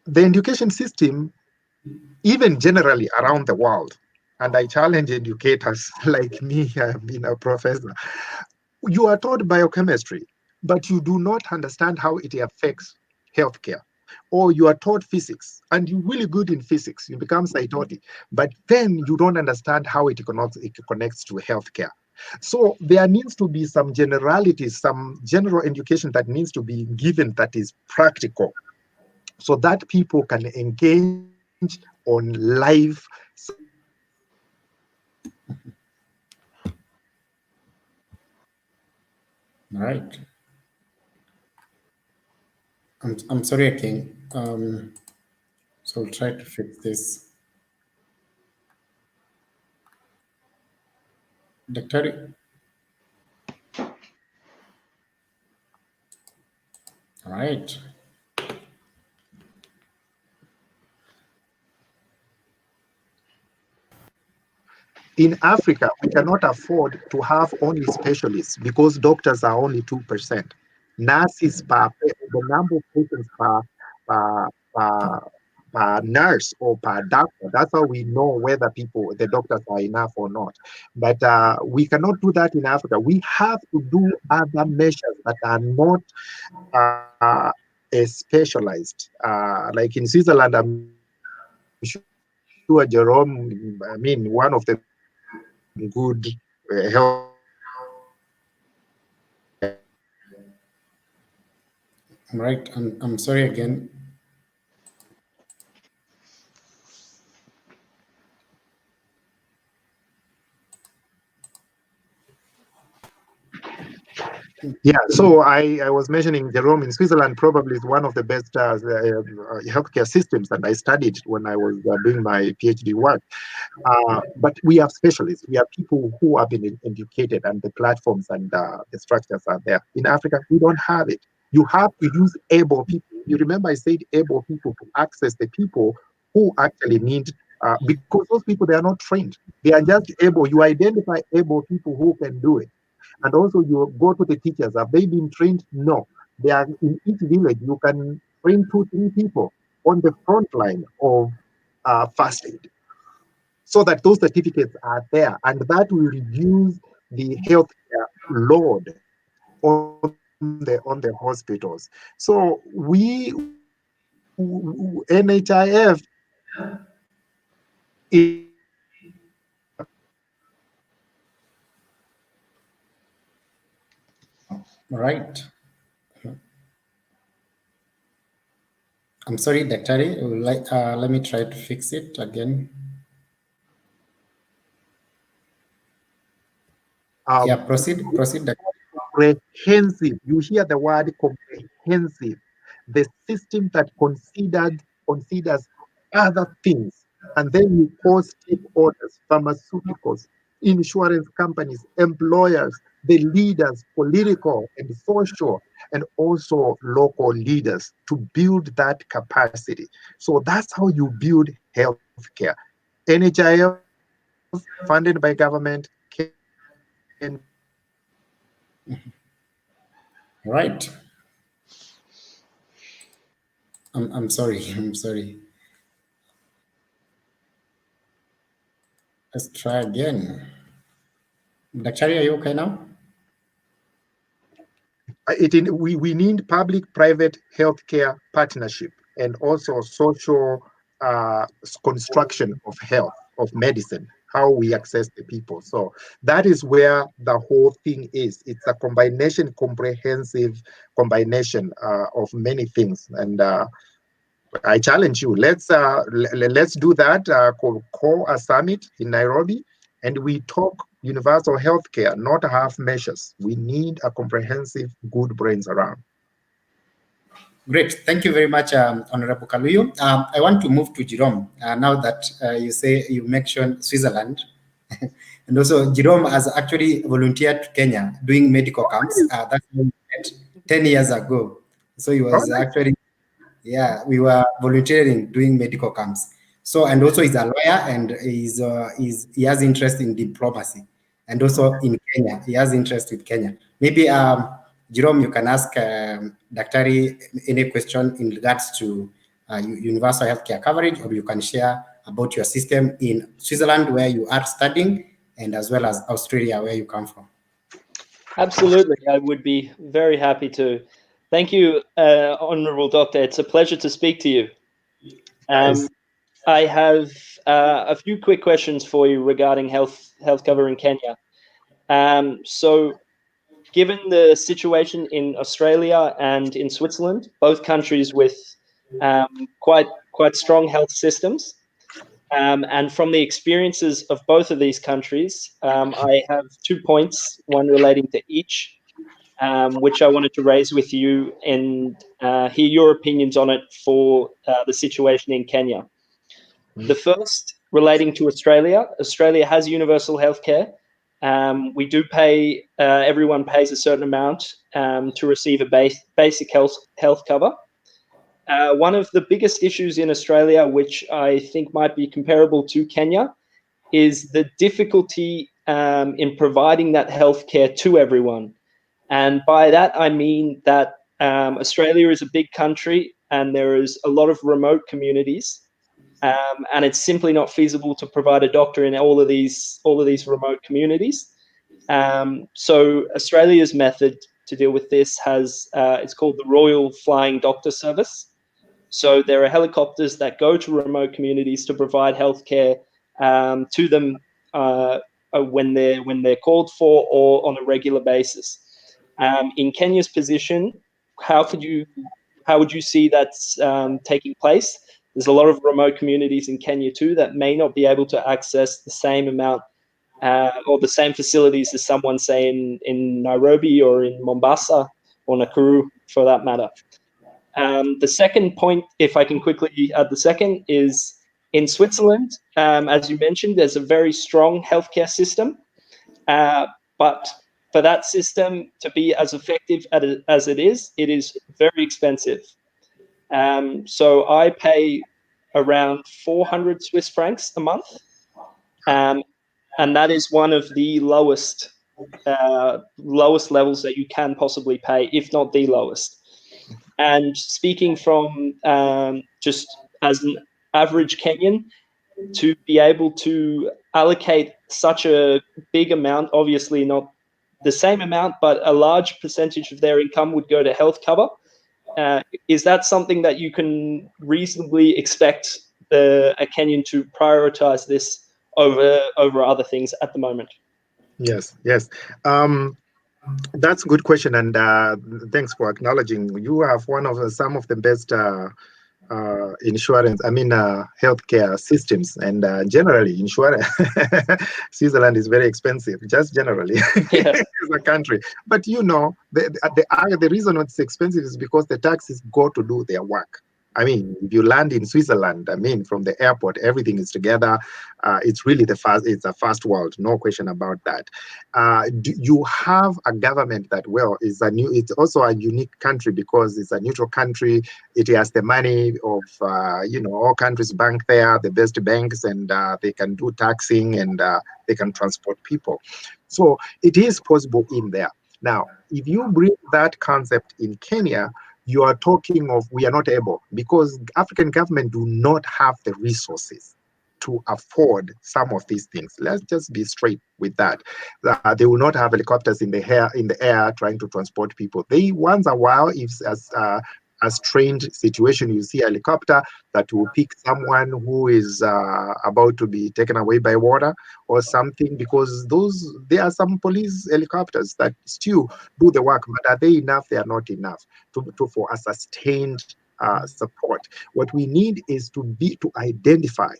The education system, even generally around the world, and I challenge educators like me, I've been a professor. You are taught biochemistry, but you do not understand how it affects healthcare. Or you are taught physics, and you're really good in physics, you become cytotic, but then you don't understand how it connects to healthcare. So there needs to be some generalities, some general education that needs to be given that is practical, so that people can engage on live. All right. I'm sorry again. So I'll try to fix this. Doctor. All right. In Africa, we cannot afford to have only specialists because doctors are only 2%. Nurses the number of patients per nurse or per doctor. That's how we know whether the doctors are enough or not. But we cannot do that in Africa. We have to do other measures that are not specialized. Like in Switzerland, I'm sure Jerome, I mean, one of the good health. Right. I'm sorry again. Yeah, so I was mentioning Jerome in Switzerland probably is one of the best healthcare systems that I studied when I was doing my PhD work. But we have specialists. We have people who have been educated, and the platforms and the structures are there. In Africa, we don't have it. You have to use able people. You remember I said able people to access the people who actually need, because those people, they are not trained. They are just able. You identify able people who can do it. And also you go to the teachers. Have they been trained? No. They are in each village. You can train 2-3 people on the front line of first aid, so that those certificates are there, and that will reduce the healthcare load on the hospitals. So we NHIF is Right. I'm sorry, Daktari. Let me try to fix it again. Yeah, proceed, Daktari. Comprehensive. You hear the word comprehensive. The system that considers other things, and then you call stakeholders, pharmaceuticals, insurance companies, employers, the leaders, political and social, and also local leaders, to build that capacity. So that's how you build healthcare. NHIF, funded by government, can. Right. I'm sorry. I'm sorry. Let's try again. Daktari, are you okay now? We need public-private healthcare partnership, and also social construction of health, of medicine, how we access the people. So that is where the whole thing is. It's a comprehensive combination of many things. And I challenge you, let's do that, call a summit in Nairobi, and we talk universal healthcare, not half measures. We need a comprehensive, good brains around. Great. Thank you very much, Honorable Kaluyu. I want to move to Jerome now that you mentioned Switzerland. And also, Jerome has actually volunteered to Kenya doing medical camps. That's 10 years ago. So he was actually, yeah, we were volunteering doing medical camps. So, and also he's a lawyer, and he has interest in diplomacy. And also in Kenya, he has interest with Kenya. Maybe Jerome, you can ask Daktari any question in regards to universal healthcare coverage, or you can share about your system in Switzerland, where you are studying, and as well as Australia, where you come from. Absolutely, I would be very happy to. Thank you, Honourable Doctor. It's a pleasure to speak to you. Nice. I have a few quick questions for you regarding health cover in Kenya. So, given the situation in Australia and in Switzerland, both countries with quite strong health systems, and from the experiences of both of these countries, I have 2 points, one relating to each, which I wanted to raise with you and hear your opinions on it for the situation in Kenya. The first, relating to Australia. Australia has universal healthcare. We do pay, everyone pays a certain amount to receive a basic health cover. One of the biggest issues in Australia, which I think might be comparable to Kenya, is the difficulty in providing that healthcare to everyone. And by that, I mean that Australia is a big country and there is a lot of remote communities. And it's simply not feasible to provide a doctor in all of these remote communities. So Australia's method to deal with this it's called the Royal Flying Doctor Service. So there are helicopters that go to remote communities to provide healthcare to them when they're called for or on a regular basis. In Kenya's position, how would you see that's taking place? There's a lot of remote communities in Kenya too that may not be able to access the same amount or the same facilities as someone, say, in Nairobi or in Mombasa or Nakuru, for that matter. The second point, if I can quickly add the second, is in Switzerland, as you mentioned, there's a very strong healthcare system, but for that system to be as effective as it is very expensive. So I pay around 400 Swiss francs a month, and that is one of the lowest levels that you can possibly pay, if not the lowest. And speaking from just as an average Kenyan, to be able to allocate such a big amount, obviously not the same amount, but a large percentage of their income would go to health cover. Is that something that you can reasonably expect a Kenyan to prioritize this over other things at the moment? Yes. That's a good question, and thanks for acknowledging. You have some of the best healthcare systems, and generally, insurance. Switzerland is very expensive, just generally as a country. But the reason it's expensive is because the taxis go to do their work. I mean, if you land in Switzerland, from the airport, everything is together. It's really it's a fast world, no question about that. You have a government that, it's also a unique country because it's a neutral country. It has the money of, all countries bank there, the best banks, and they can do taxing and they can transport people. So it is possible in there. Now, if you bring that concept in Kenya, you are talking of, we are not able, because African government do not have the resources to afford some of these things. Let's just be straight with that. They will not have helicopters in the air trying to transport people. They once a while, if a strange situation, you see a helicopter that will pick someone who is about to be taken away by water or something, because there are some police helicopters that still do the work, but are they enough? They are not enough for a sustained support. What we need is to identify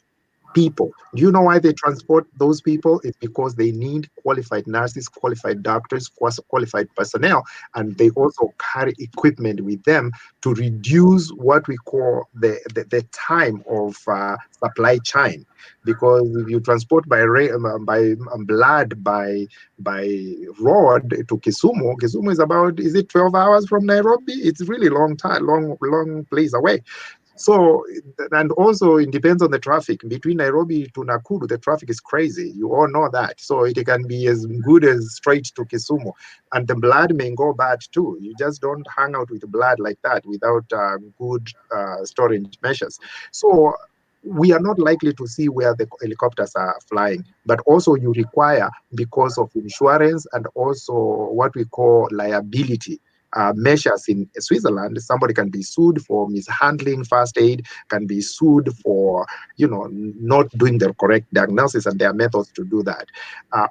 people. Do you know why they transport those people? It's because they need qualified nurses, qualified doctors, qualified personnel, and they also carry equipment with them to reduce what we call the time of supply chain. Because if you transport by blood by road to Kisumu is about, is it 12 hours from Nairobi? It's really long place away. So, and also it depends on the traffic. Between Nairobi to Nakuru, the traffic is crazy. You all know that. So it can be as good as straight to Kisumu. And the blood may go bad too. You just don't hang out with blood like that without good storage measures. So we are not likely to see where the helicopters are flying, but also you require, because of insurance and also what we call liability measures in Switzerland, somebody can be sued for mishandling first aid, can be sued for, not doing the correct diagnosis, and there are methods to do that,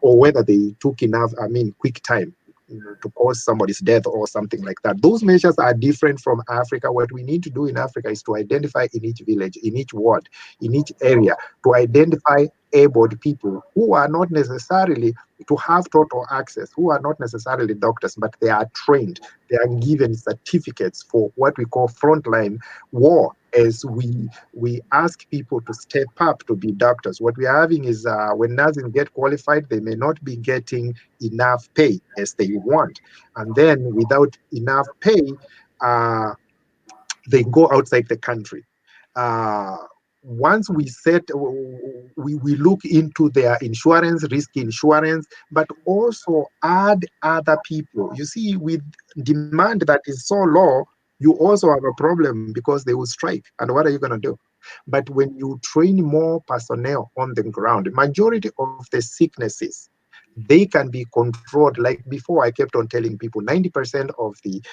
or whether they took enough, quick time to cause somebody's death or something like that. Those measures are different from Africa. What we need to do in Africa is to identify in each village, in each ward, in each area, to identify able people who are not necessarily to have total access, who are not necessarily doctors, but they are trained. They are given certificates for what we call frontline war. As we ask people to step up to be doctors, what we are having is when nurses get qualified, they may not be getting enough pay as they want, and then without enough pay, they go outside the country. Once we look into their insurance, risk insurance, but also add other people. You see, with demand that is so low, you also have a problem because they will strike. And what are you going to do? But when you train more personnel on the ground, majority of the sicknesses, they can be controlled. Like before, I kept on telling people 90% of the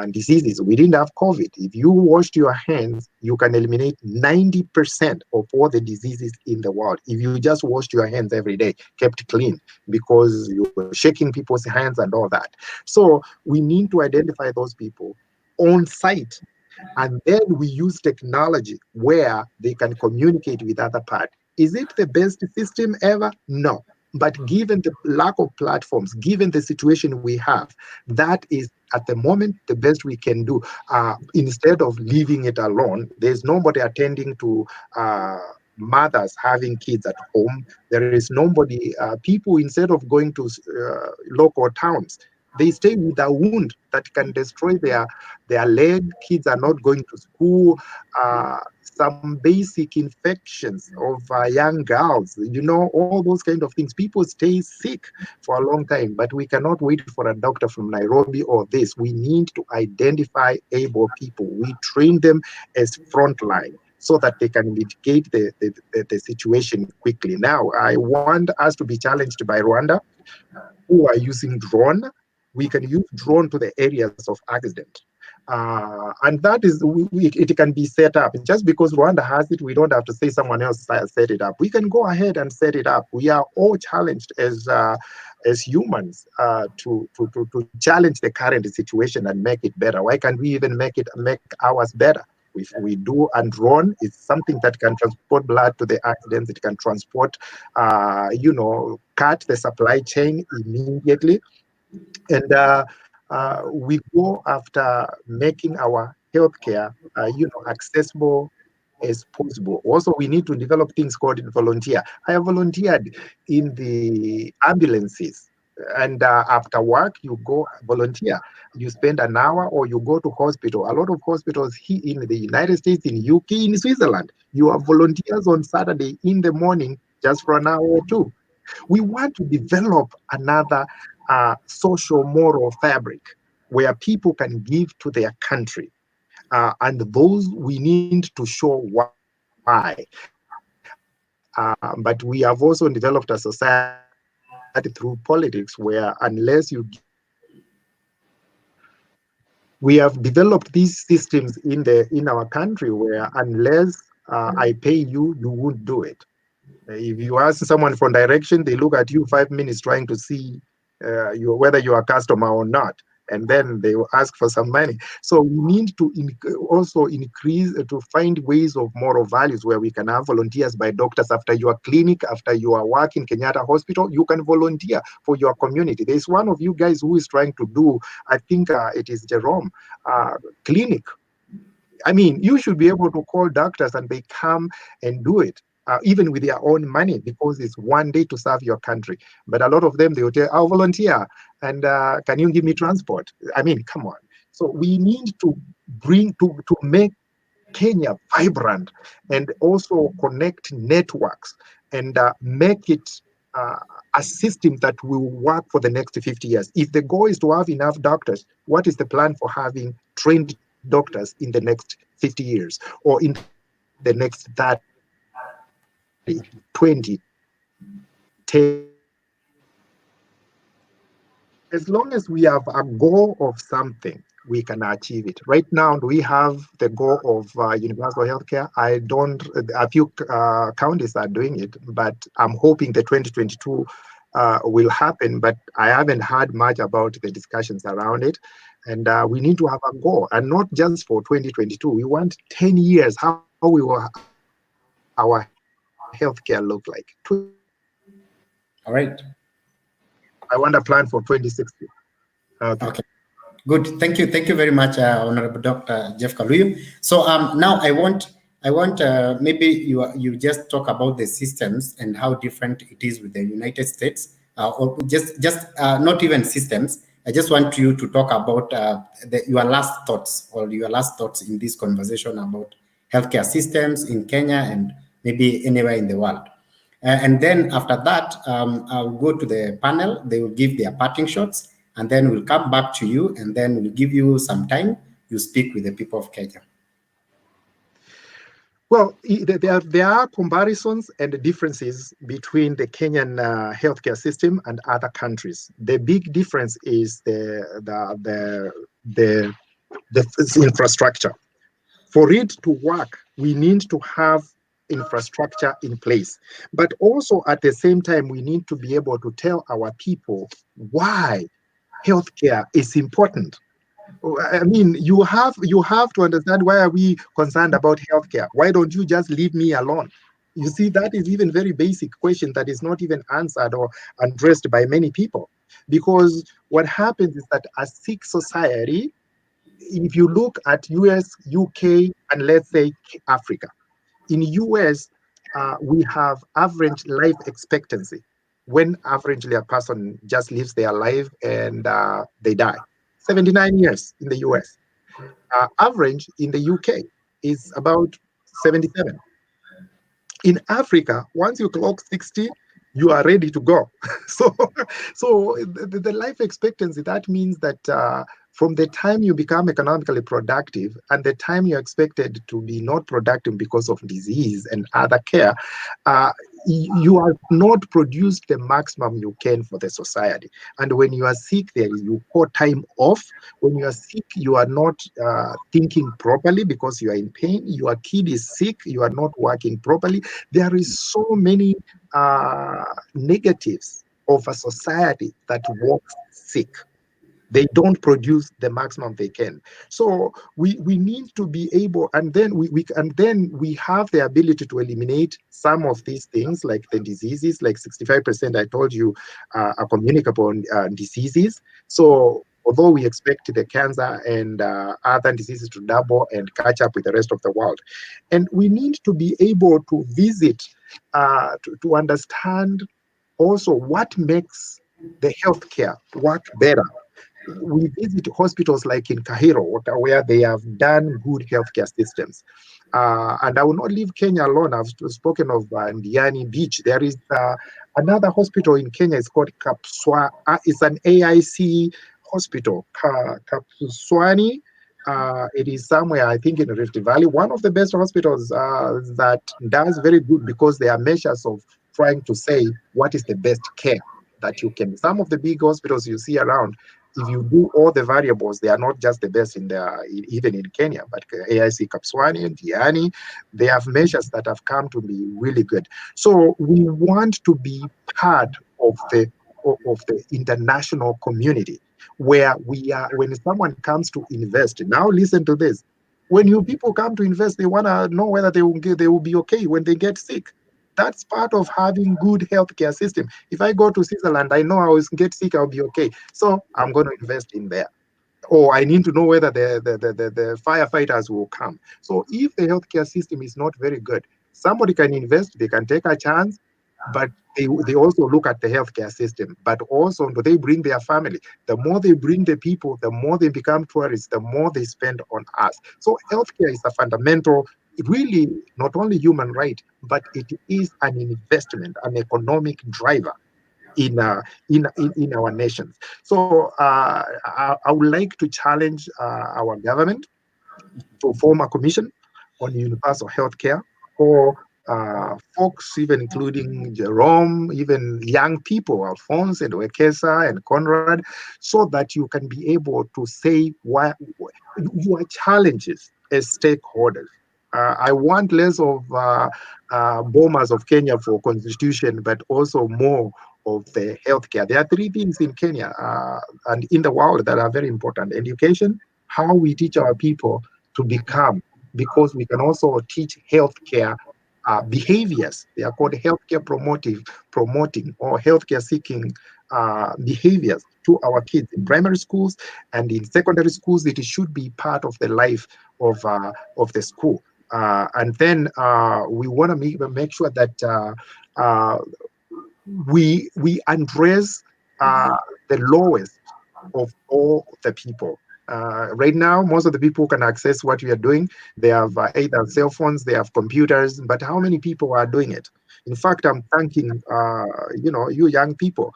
diseases, we didn't have COVID. If you washed your hands, you can eliminate 90% of all the diseases in the world. If you just washed your hands every day, kept clean, because you were shaking people's hands and all that. So we need to identify those people on site. And then we use technology where they can communicate with other parts. Is it the best system ever? No. But given the lack of platforms, given the situation we have, that is at the moment the best we can do. Instead of leaving it alone, there's nobody attending to mothers having kids at home. There is nobody, people, instead of going to local towns, they stay with a wound that can destroy their leg. Kids are not going to school. Some basic infections of young girls, all those kind of things. People stay sick for a long time, but we cannot wait for a doctor from Nairobi or this. We need to identify able people. We train them as frontline so that they can mitigate the situation quickly. Now, I want us to be challenged by Rwanda, who are using drone. We can use drone to the areas of accident. And that is, it can be set up. Just because Rwanda has it, we don't have to say someone else set it up. We can go ahead and set it up. We are all challenged as humans to challenge the current situation and make it better. Why can't we even make ours better? If we do, and drone is something that can transport blood to the accidents. It can transport, cut the supply chain immediately. And we go after making our healthcare, accessible as possible. Also, we need to develop things called volunteer. I have volunteered in the ambulances. And after work, you go volunteer. You spend an hour, or you go to hospital. A lot of hospitals here in the United States, in UK, in Switzerland, you have volunteers on Saturday in the morning just for an hour or two. We want to develop another social moral fabric where people can give to their country. And those we need to show why. But we have also developed a society through politics where unless you give, we have developed these systems in our country where unless I pay you, you won't do it. If you ask someone for direction, they look at you 5 minutes trying to see whether you are a customer or not, and then they will ask for some money. So we need to also increase to find ways of moral values where we can have volunteers by doctors after your clinic, after your work in Kenyatta Hospital. You can volunteer for your community. There's one of you guys who is trying to do, I think it is Jerome, clinic. I mean, you should be able to call doctors and they come and do it. Even with their own money, because it's one day to serve your country. But a lot of them, they will tell, I'll volunteer, and can you give me transport? I mean, come on. So we need to to make Kenya vibrant, and also connect networks, and make it a system that will work for the next 50 years. If the goal is to have enough doctors, what is the plan for having trained doctors in the next 50 years, or in the next 30 years? 2010. As long as we have a goal of something, we can achieve it. Right now, we have the goal of universal healthcare. A few counties are doing it, but I'm hoping the 2022 will happen, but I haven't heard much about the discussions around it. And we need to have a goal, and not just for 2022. We want 10 years, how we will our healthcare look like. All right. I want a plan for 2060. Okay. Good. Thank you. Thank you very much, Honorable Dr. Jeff Kaluyu. So now I want maybe you just talk about the systems and how different it is with the United States, or just not even systems. I just want you to talk about your last thoughts in this conversation about healthcare systems in Kenya and maybe anywhere in the world. And then after that, I'll go to the panel. They will give their parting shots, and then we'll come back to you, and then we'll give you some time. You speak with the people of Kenya. Well, there are comparisons and differences between the Kenyan healthcare system and other countries. The big difference is the infrastructure. For it to work, we need to have infrastructure in place. But also at the same time, we need to be able to tell our people why healthcare is important. I mean, you have to understand, why are we concerned about healthcare? Why don't you just leave me alone? You see, that is even very basic question that is not even answered or addressed by many people. Because what happens is that a sick society, if you look at US, UK, and let's say Africa, in US, we have average life expectancy, when averagely a person just lives their life and they die. 79 years in the US. Average in the UK is about 77. In Africa, once you clock 60, you are ready to go. so the life expectancy, that means that from the time you become economically productive and the time you're expected to be not productive because of disease and other care, you are not produced the maximum you can for the society. And when you are sick, you call time off. When you are sick, you are not thinking properly because you are in pain. Your kid is sick, you are not working properly. There is so many negatives of a society that works sick. They don't produce the maximum they can. So we need to be able, and then we have the ability to eliminate some of these things, like the diseases, like 65% I told you are communicable diseases. So although we expect the cancer and other diseases to double and catch up with the rest of the world, and we need to be able to visit to understand also what makes the healthcare work better. We visit hospitals like in Cairo, where they have done good healthcare systems. And I will not leave Kenya alone. I've spoken of Ndiani Beach. There is another hospital in Kenya. It's called Kapswa. It's an AIC hospital, Kapswani. It is somewhere, I think, in Rift Valley. One of the best hospitals that does very good, because there are measures of trying to say what is the best care that you can. Some of the big hospitals you see around, if you do all the variables, they are not just the best even in Kenya, but AIC Kapswani and Diani, they have measures that have come to be really good. So we want to be part of the international community, where we are. When someone comes to invest, now listen to this. When you people come to invest, they want to know whether they will be okay when they get sick. That's part of having good healthcare system. If I go to Switzerland, I know I will get sick, I'll be okay. So I'm going to invest in there. Or I need to know whether the firefighters will come. So if the healthcare system is not very good, somebody can invest, they can take a chance, but they also look at the healthcare system. But also, do they bring their family? The more they bring the people, the more they become tourists, the more they spend on us. So healthcare is a fundamental, really not only human right, but it is an investment, an economic driver in our nations. So I would like to challenge our government to form a commission on universal healthcare, or folks, even including Jerome, even young people, Alphonce and Wekesa and Conrad, so that you can be able to say what your challenges as stakeholders. I want less of bombers of Kenya for constitution, but also more of the healthcare. There are three things in Kenya and in the world that are very important: education, how we teach our people to become, because we can also teach healthcare behaviors. They are called healthcare promoting or healthcare seeking behaviors to our kids in primary schools and in secondary schools. It should be part of the life of the school. And then we want to make sure that we address the lowest of all the people. Right now, most of the people can access what we are doing. They have either cell phones, they have computers, but how many people are doing it? In fact, I'm thanking you young people.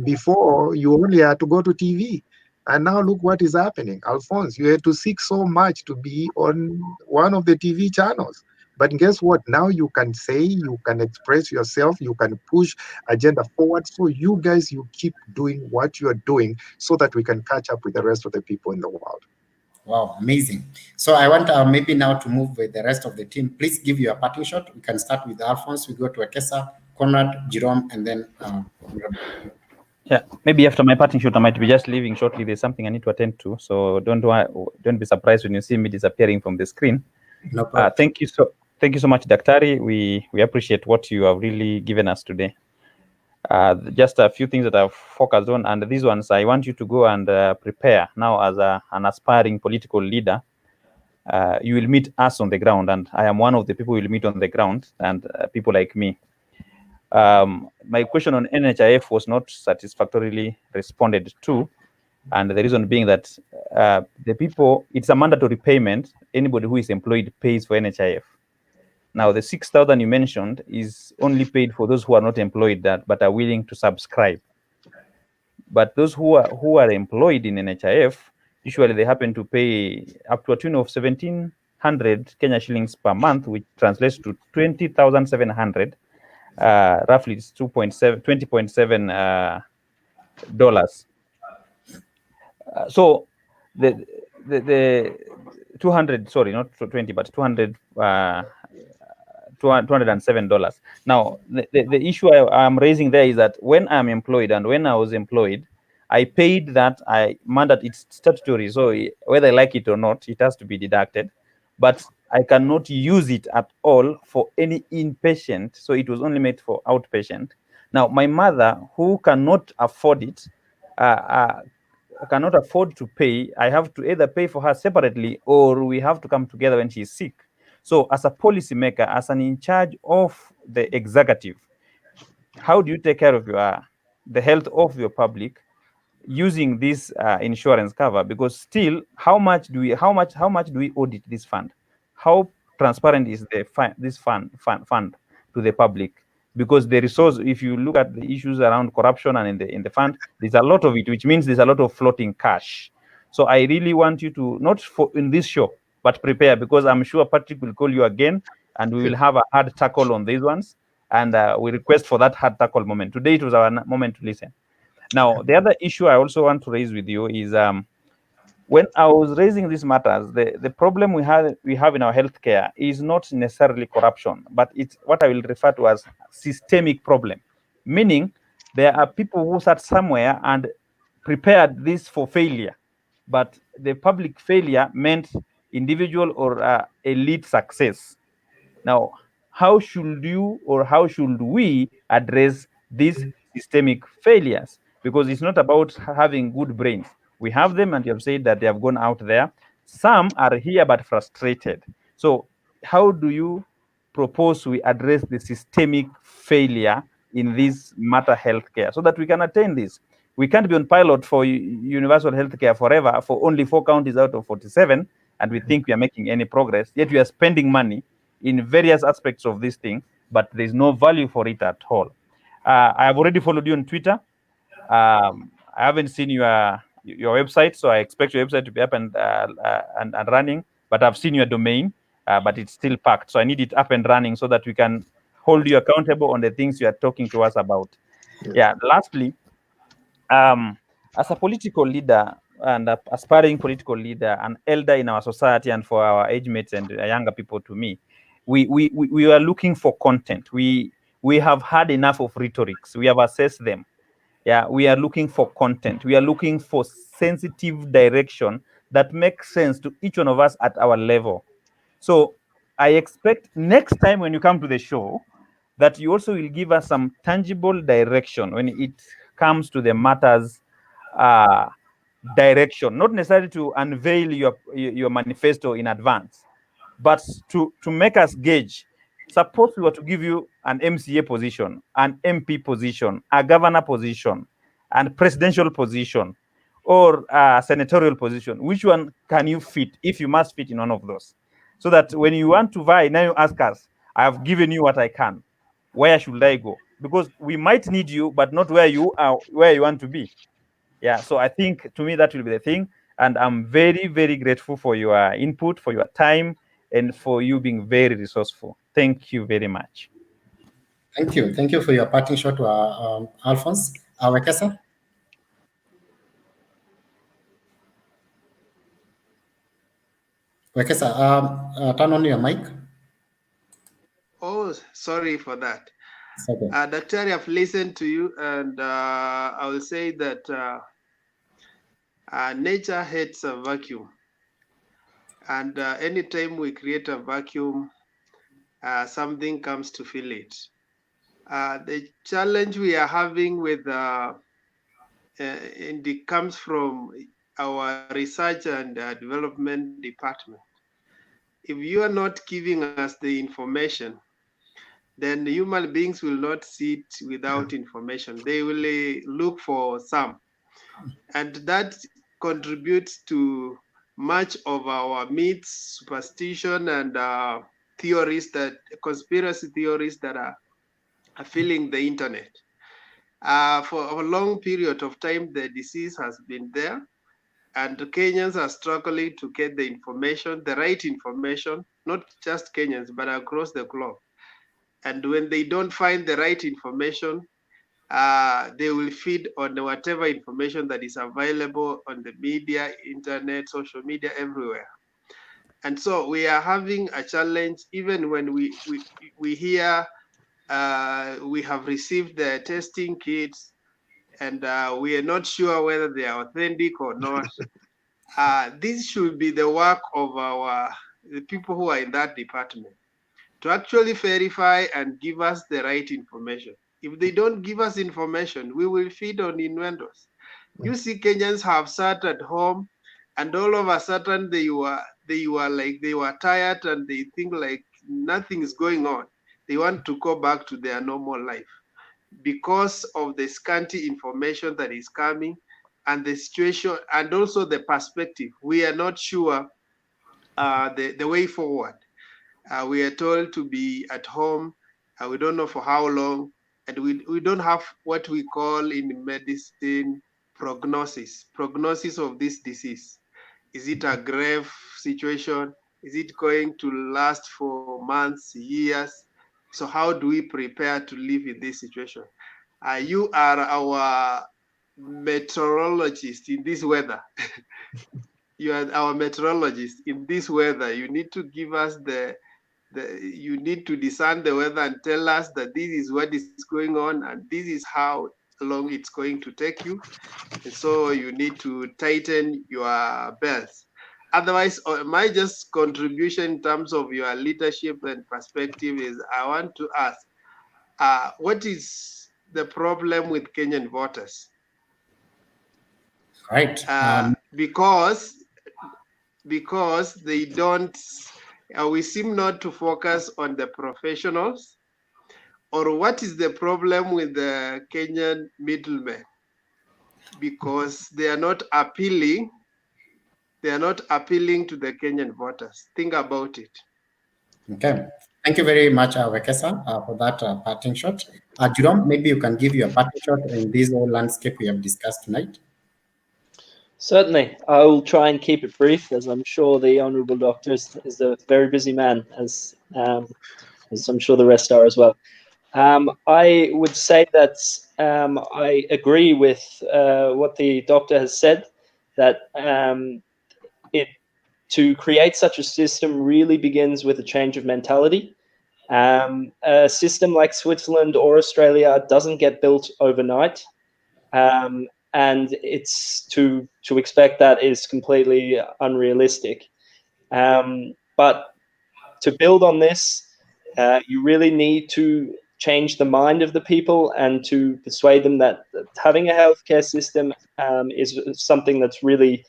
Before, you only had to go to TV. And now look what is happening. Alphonse, you had to seek so much to be on one of the TV channels. But guess what? Now you can say, you can express yourself, you can push agenda forward. So you guys, you keep doing what you're doing so that we can catch up with the rest of the people in the world. Wow, amazing. So I want maybe now to move with the rest of the team. Please give your parting shot. We can start with Alphonse, we go to Wekesa, Conrad, Jerome, and then yeah, maybe after my parting shot, I might be just leaving shortly. There's something I need to attend to, so don't be surprised when you see me disappearing from the screen. No problem. Thank you so much, Daktari. We appreciate what you have really given us today. Just a few things that I've focused on, and these ones I want you to go and prepare now as an aspiring political leader. You will meet us on the ground, and I am one of the people you will meet on the ground, and people like me. My question on NHIF was not satisfactorily responded to, and the reason being that the people, it's a mandatory payment. Anybody who is employed pays for NHIF. Now, the 6,000 you mentioned is only paid for those who are not employed but are willing to subscribe. But those who are employed in NHIF, usually they happen to pay up to a tune of 1,700 Kenya shillings per month, which translates to 20,700. Roughly it's $20.7 dollars. So the 200, sorry, not 20, but 200, $207. Now the issue I'm raising there is that when I'm employed and when I was employed, I paid that. It's statutory, so whether I like it or not, it has to be deducted. But I cannot use it at all for any inpatient, so it was only made for outpatient. Now, my mother, who cannot afford it, cannot afford to pay, I have to either pay for her separately or we have to come together when she's sick. So as a policymaker, as an in charge of the executive, how do you take care of the health of your public using this insurance cover? Because still, how much do we audit this fund? How transparent is this fund to the public? Because the resource, if you look at the issues around corruption and in the fund, there's a lot of it, which means there's a lot of floating cash. So I really want you to, not in this show, but prepare, because I'm sure Patrick will call you again and we will have a hard tackle on these ones. And we request for that hard tackle moment. Today it was our moment to listen. Now, the other issue I also want to raise with you is when I was raising these matters, the problem we have in our healthcare is not necessarily corruption, but it's what I will refer to as systemic problem. Meaning, there are people who sat somewhere and prepared this for failure, but the public failure meant individual or elite success. Now, how should we address these systemic failures? Because it's not about having good brains. We have them, and you have said that they have gone out there. Some are here but frustrated. So how do you propose we address the systemic failure in this matter healthcare so that we can attain this? We can't be on pilot for universal healthcare forever for only 4 counties out of 47, and we think we are making any progress, yet we are spending money in various aspects of this thing, but there's no value for it at all. I have already followed you on Twitter. I haven't seen your website, so I expect your website to be up and running, but I've seen your domain. but it's still packed. So I need it up and running so that we can hold you accountable on the things you are talking to us about. Yeah. Lastly, as a political leader and aspiring political leader, an elder in our society, and for our age mates and younger people, to me, we are looking for content. We have had enough of rhetorics. We have assessed them. Yeah, we are looking for content. We are looking for sensitive direction that makes sense to each one of us at our level. So I expect next time when you come to the show that you also will give us some tangible direction when it comes to the matters direction, not necessarily to unveil your manifesto in advance, but to make us gauge. Suppose we were to give you an MCA position, an MP position, a governor position, and presidential position, or a senatorial position. Which one can you fit, if you must fit in one of those? So that when you want to vie, now you ask us, I have given you what I can. Where should I go? Because we might need you, but not where you are, where you want to be. Yeah, so I think to me that will be the thing. And I'm very, very grateful for your input, for your time, and for you being very resourceful. Thank you very much. Thank you. Thank you for your parting shot, Alphonse. Wekesa? Wekesa, turn on your mic. Oh, sorry for that. Okay. Daktari, I've listened to you, and I will say that nature hates a vacuum. And anytime we create a vacuum, something comes to fill it. The challenge we are having with and it comes from our research and development department. If you are not giving us the information, then human beings will not sit without information. They will look for some. And that contributes to much of our myths, superstition, and theories, that conspiracy theories that are filling the internet. For a long period of time, the disease has been there, and Kenyans are struggling to get the information, the right information, not just Kenyans, but across the globe. And when they don't find the right information, they will feed on whatever information that is available on the media, internet, social media, everywhere. And so we are having a challenge, even when we hear we have received the testing kits, and we are not sure whether they are authentic or not. This should be the work of the people who are in that department to actually verify and give us the right information. If they don't give us information, we will feed on innuendos. You see, Kenyans have sat at home, and all of a sudden they were tired, and they think like nothing is going on. They want to go back to their normal life because of the scanty information that is coming, and the situation, and also the perspective. We are not sure the way forward. We are told to be at home. We don't know for how long, and we don't have what we call in medicine prognosis of this disease. Is it a grave situation? Is it going to last for months, years? So how do we prepare to live in this situation? You are our meteorologist in this weather. You are our meteorologist in this weather. You need to give us you need to discern the weather and tell us that this is what is going on, and this is how long it's going to take you. And so you need to tighten your belts. Otherwise, my just contribution in terms of your leadership and perspective is, I want to ask, what is the problem with Kenyan voters? Right. Because they don't, we seem not to focus on the professionals. Or what is the problem with the Kenyan middlemen? Because they are not appealing. They are not appealing to the Kenyan voters. Think about it. Okay. Thank you very much, Wekesa, for that parting shot. Jerome, maybe you can give your parting shot in this whole landscape we have discussed tonight. Certainly. I will try and keep it brief, as I'm sure the Honourable Doctor is a very busy man, as I'm sure the rest are as well. I would say that I agree with what the doctor has said, that to create such a system really begins with a change of mentality. A system like Switzerland or Australia doesn't get built overnight, and it's to expect that is completely unrealistic. But to build on this, you really need to change the mind of the people and to persuade them that having a healthcare system is something that's really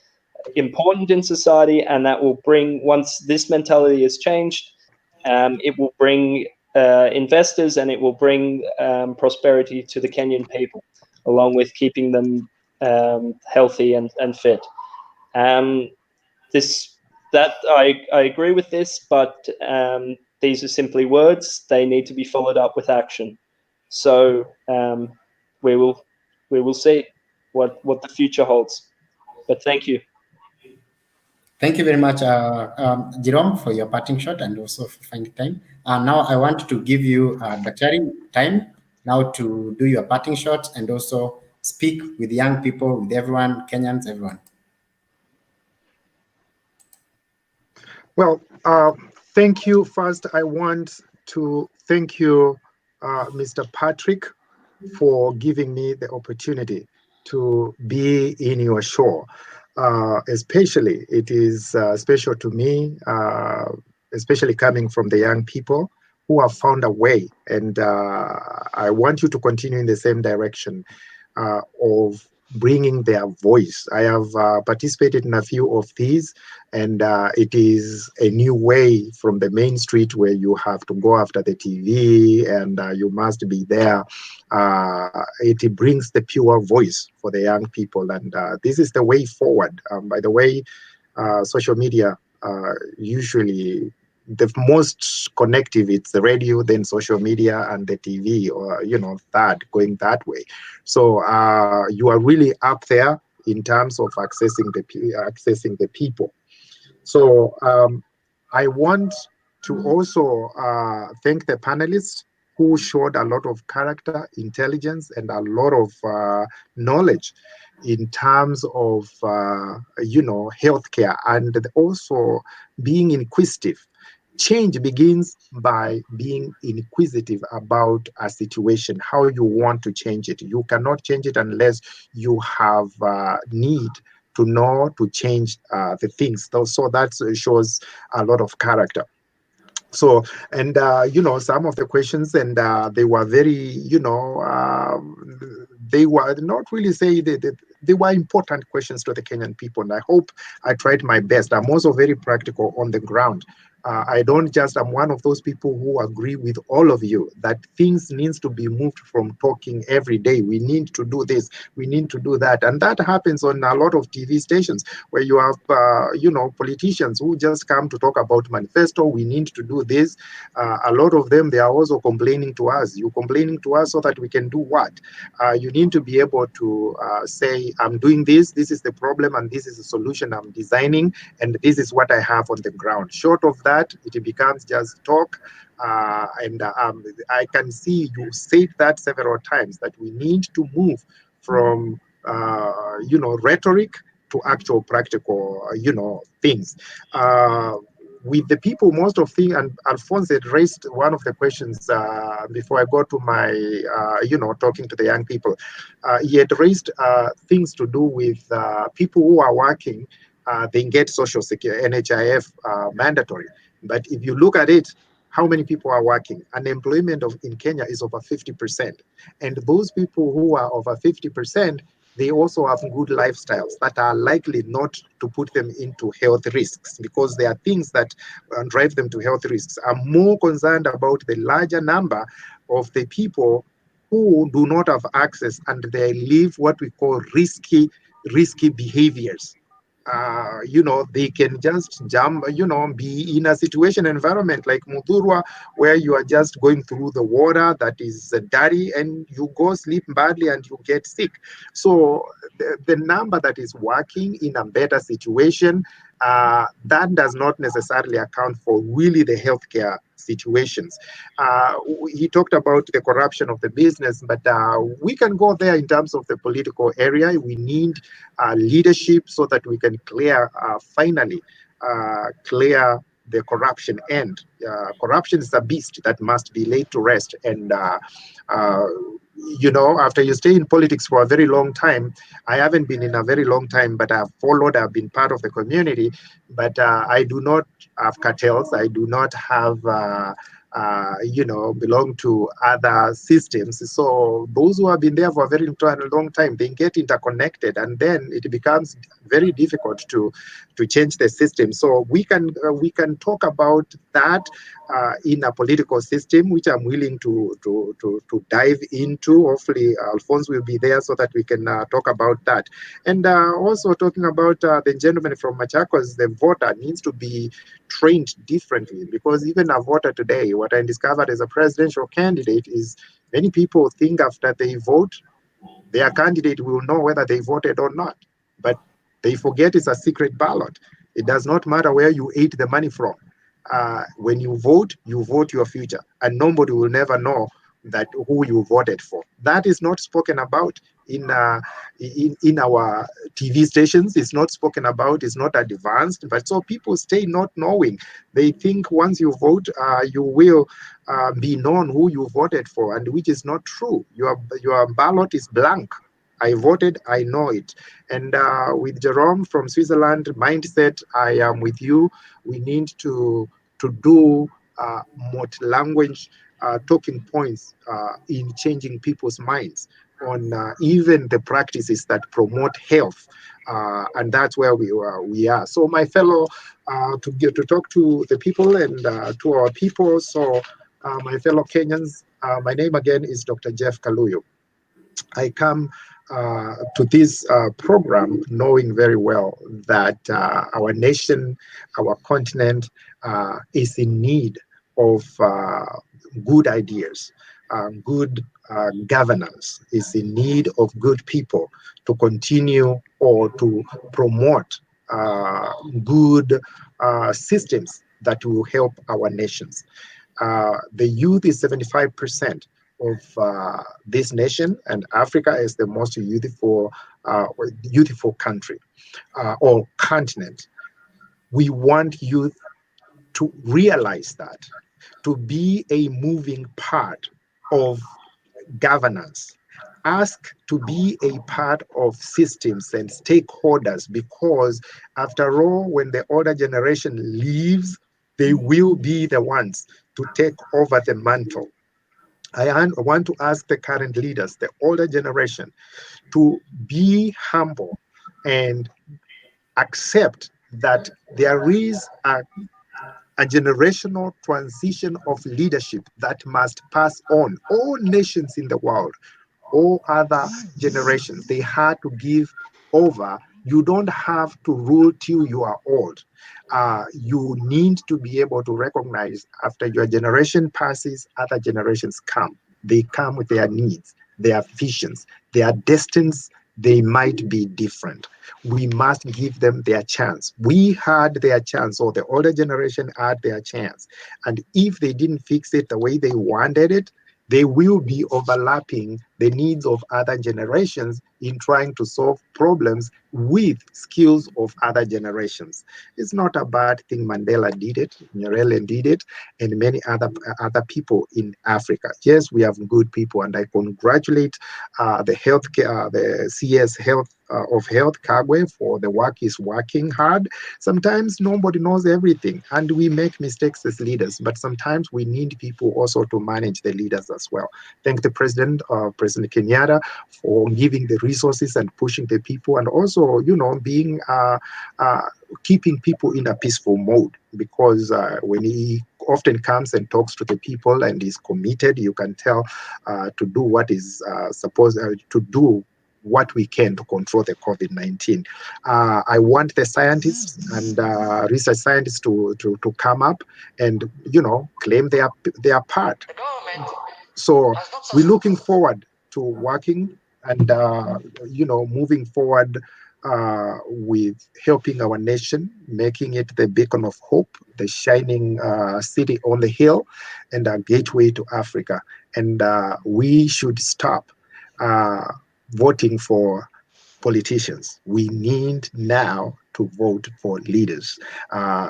important in society, and that will bring, once this mentality is changed, it will bring investors, and it will bring prosperity to the Kenyan people, along with keeping them healthy and fit. That I agree with this, but these are simply words. They need to be followed up with action. So we will see what the future holds. But thank you. Thank you very much, Jerome, for your parting shot and also for finding time. Now I want to give you Daktari time now to do your parting shot and also speak with young people, with everyone, Kenyans, everyone. Well, thank you. First, I want to thank you, Mr. Patrick, for giving me the opportunity to be in your show. Especially, it is special to me, especially coming from the young people who have found a way. And I want you to continue in the same direction of bringing their voice. I have participated in a few of these, and it is a new way from the main street where you have to go after the TV and you must be there. It brings the pure voice for the young people, and this is the way forward. By the way, social media usually the most connective, it's the radio, then social media, and the TV, or that going that way. So you are really up there in terms of accessing the people. So I want to also thank the panelists who showed a lot of character, intelligence, and a lot of knowledge in terms of healthcare, and also being inquisitive. Change begins by being inquisitive about a situation, how you want to change it. You cannot change it unless you have need to know to change the things. So that shows a lot of character. So, and some of the questions, and they were very, they were not really say they were important questions to the Kenyan people, and I hope I tried my best. I'm also very practical on the ground. I'm one of those people who agree with all of you that things needs to be moved from talking every day. We need to do this, we need to do that. And that happens on a lot of TV stations where you have, politicians who just come to talk about manifesto. We need to do this. A lot of them, they are also complaining to us. You're complaining to us so that we can do what? You need to be able to say, I'm doing this, this is the problem, and this is the solution I'm designing, and this is what I have on the ground. Short of that, it becomes just talk. And I can see you said that several times, that we need to move from rhetoric to actual practical things. With the people, most of things, and Alphonse had raised one of the questions before I go to my, talking to the young people. He had raised things to do with people who are working. They get social security, NHIF mandatory. But if you look at it, how many people are working? Unemployment in Kenya is over 50%. And those people who are over 50%, they also have good lifestyles that are likely not to put them into health risks, because there are things that drive them to health risks. I'm more concerned about the larger number of the people who do not have access, and they live what we call risky behaviors. they can just jump, be in a situation environment like Mudurwa, where you are just going through the water that is dirty and you go sleep badly and you get sick. So the number that is working in a better situation, that does not necessarily account for really the healthcare situations. He talked about the corruption of the business, but we can go there in terms of the political area. We need leadership so that we can finally clear the corruption end. Corruption is a beast that must be laid to rest. And after you stay in politics for a very long time, I haven't been in a very long time, but I've been part of the community, but I do not have cartels. I do not have, belong to other systems. So those who have been there for a very long time, they get interconnected, and then it becomes very difficult to change the system. So we can talk about that in a political system, which I'm willing to dive into. Hopefully, Alphonse will be there so that we can talk about that. And also talking about the gentleman from Machakos, the voter needs to be trained differently, because even a voter today, what I discovered as a presidential candidate is many people think after they vote, their candidate will know whether they voted or not. But they forget it's a secret ballot. It does not matter where you ate the money from. When you vote your future, and nobody will never know that who you voted for. That is not spoken about in our TV stations. It's not spoken about. It's not advanced. But so people stay not knowing. They think once you vote, you will be known who you voted for, and which is not true. Your ballot is blank. I voted, I know it. And with Jerome from Switzerland mindset, I am with you. We need to do multi-language talking points in changing people's minds on even the practices that promote health, and that's where we are. So my fellow, to talk to the people and to our people. So my fellow Kenyans, my name again is Dr. Jeff Kaluyu. I come to this program knowing very well that our nation, our continent is in need of good ideas, good governance, is in need of good people to continue or to promote good systems that will help our nations. The youth is 75% of this nation, and Africa is the most youthful country or continent. We want youth to realize that, to be a moving part of governance, ask to be a part of systems and stakeholders, because after all, when the older generation leaves, they will be the ones to take over the mantle. I want to ask the current leaders, the older generation, to be humble and accept that there is a generational transition of leadership that must pass on. All nations in the world, all other generations, they had to give over. You don't have to rule till you are old. You need to be able to recognize after your generation passes, other generations come. They come with their needs, their visions, their destinies. They might be different. We must give them their chance. We had their chance, or the older generation had their chance. And if they didn't fix it the way they wanted it, they will be overlapping the needs of other generations in trying to solve problems with skills of other generations. It's not a bad thing. Mandela did it, Nyerere did it, and many other people in Africa. Yes, we have good people, and I congratulate the healthcare, the CS Health of Health, Kagwe, for the work he's working hard. Sometimes nobody knows everything, and we make mistakes as leaders, but sometimes we need people also to manage the leaders as well. Thank the President, President Kenyatta, for giving the resources and pushing the people, and also, being keeping people in a peaceful mode, because when he often comes and talks to the people and is committed, you can tell to do what is supposed to do what we can to control the COVID-19. I want the scientists and research scientists to come up and, claim their part. So we're looking forward to working and, moving forward with helping our nation, making it the beacon of hope, the shining city on the hill, and a gateway to Africa. And we should stop voting for politicians. We need now to vote for leaders.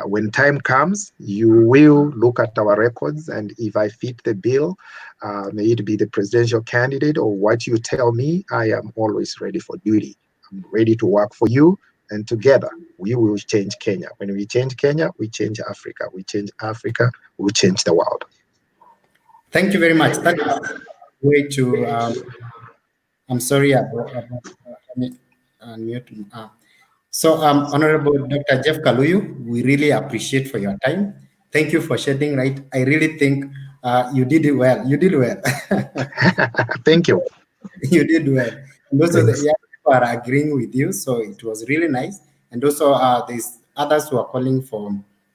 When time comes, you will look at our records, and if I fit the bill, may it be the presidential candidate or what you tell me, I am always ready for duty. I'm ready to work for you, and together we will change Kenya. When we change Kenya, we change Africa. We change Africa, we change the world. Thank you very much. That is a way to, I'm sorry about unmute. So, Honorable Dr. Jeff Kaluyu, we really appreciate for your time. Thank you for shedding light. I really think you did it well. You did well. Thank you. You did well. And also, the young people are agreeing with you, so it was really nice. And also, there's others who are calling for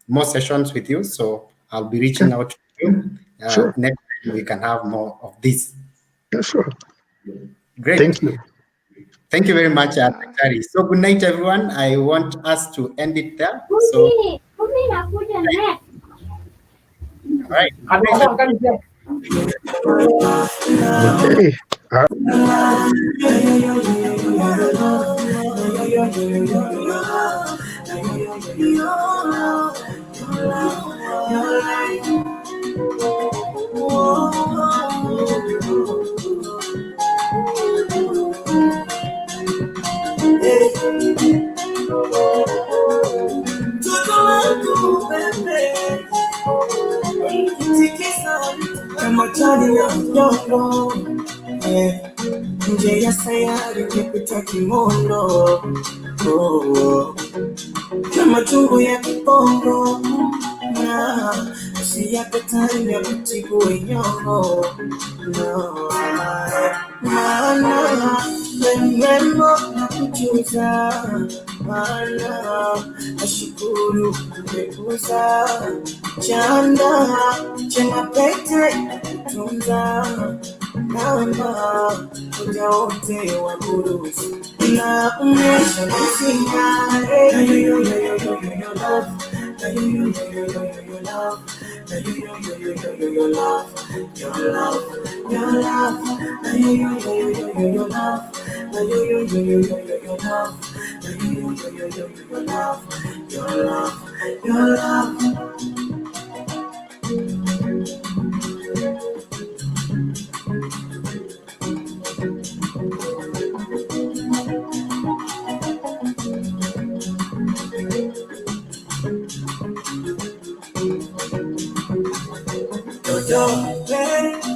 more sessions with you, so I'll be reaching out to you. Sure. Next time we can have more of this. Yeah, sure. Great. Thank you. Thank you very much, Daktari. So good night, everyone. I want us to end it there. So, all right. Nje ya sayari nimepita kimondo, na machungu ya kipongo, na usiyapetani ya kutibu wenyongo, maana wemwembo na kujuza, maana nashukuru kumekuza, chanda chema pete tunza, namba kuja wote wa burusi na umesha kusinga, yo love, yo love, your love, your love, your love, your love, your love, your love. Yo,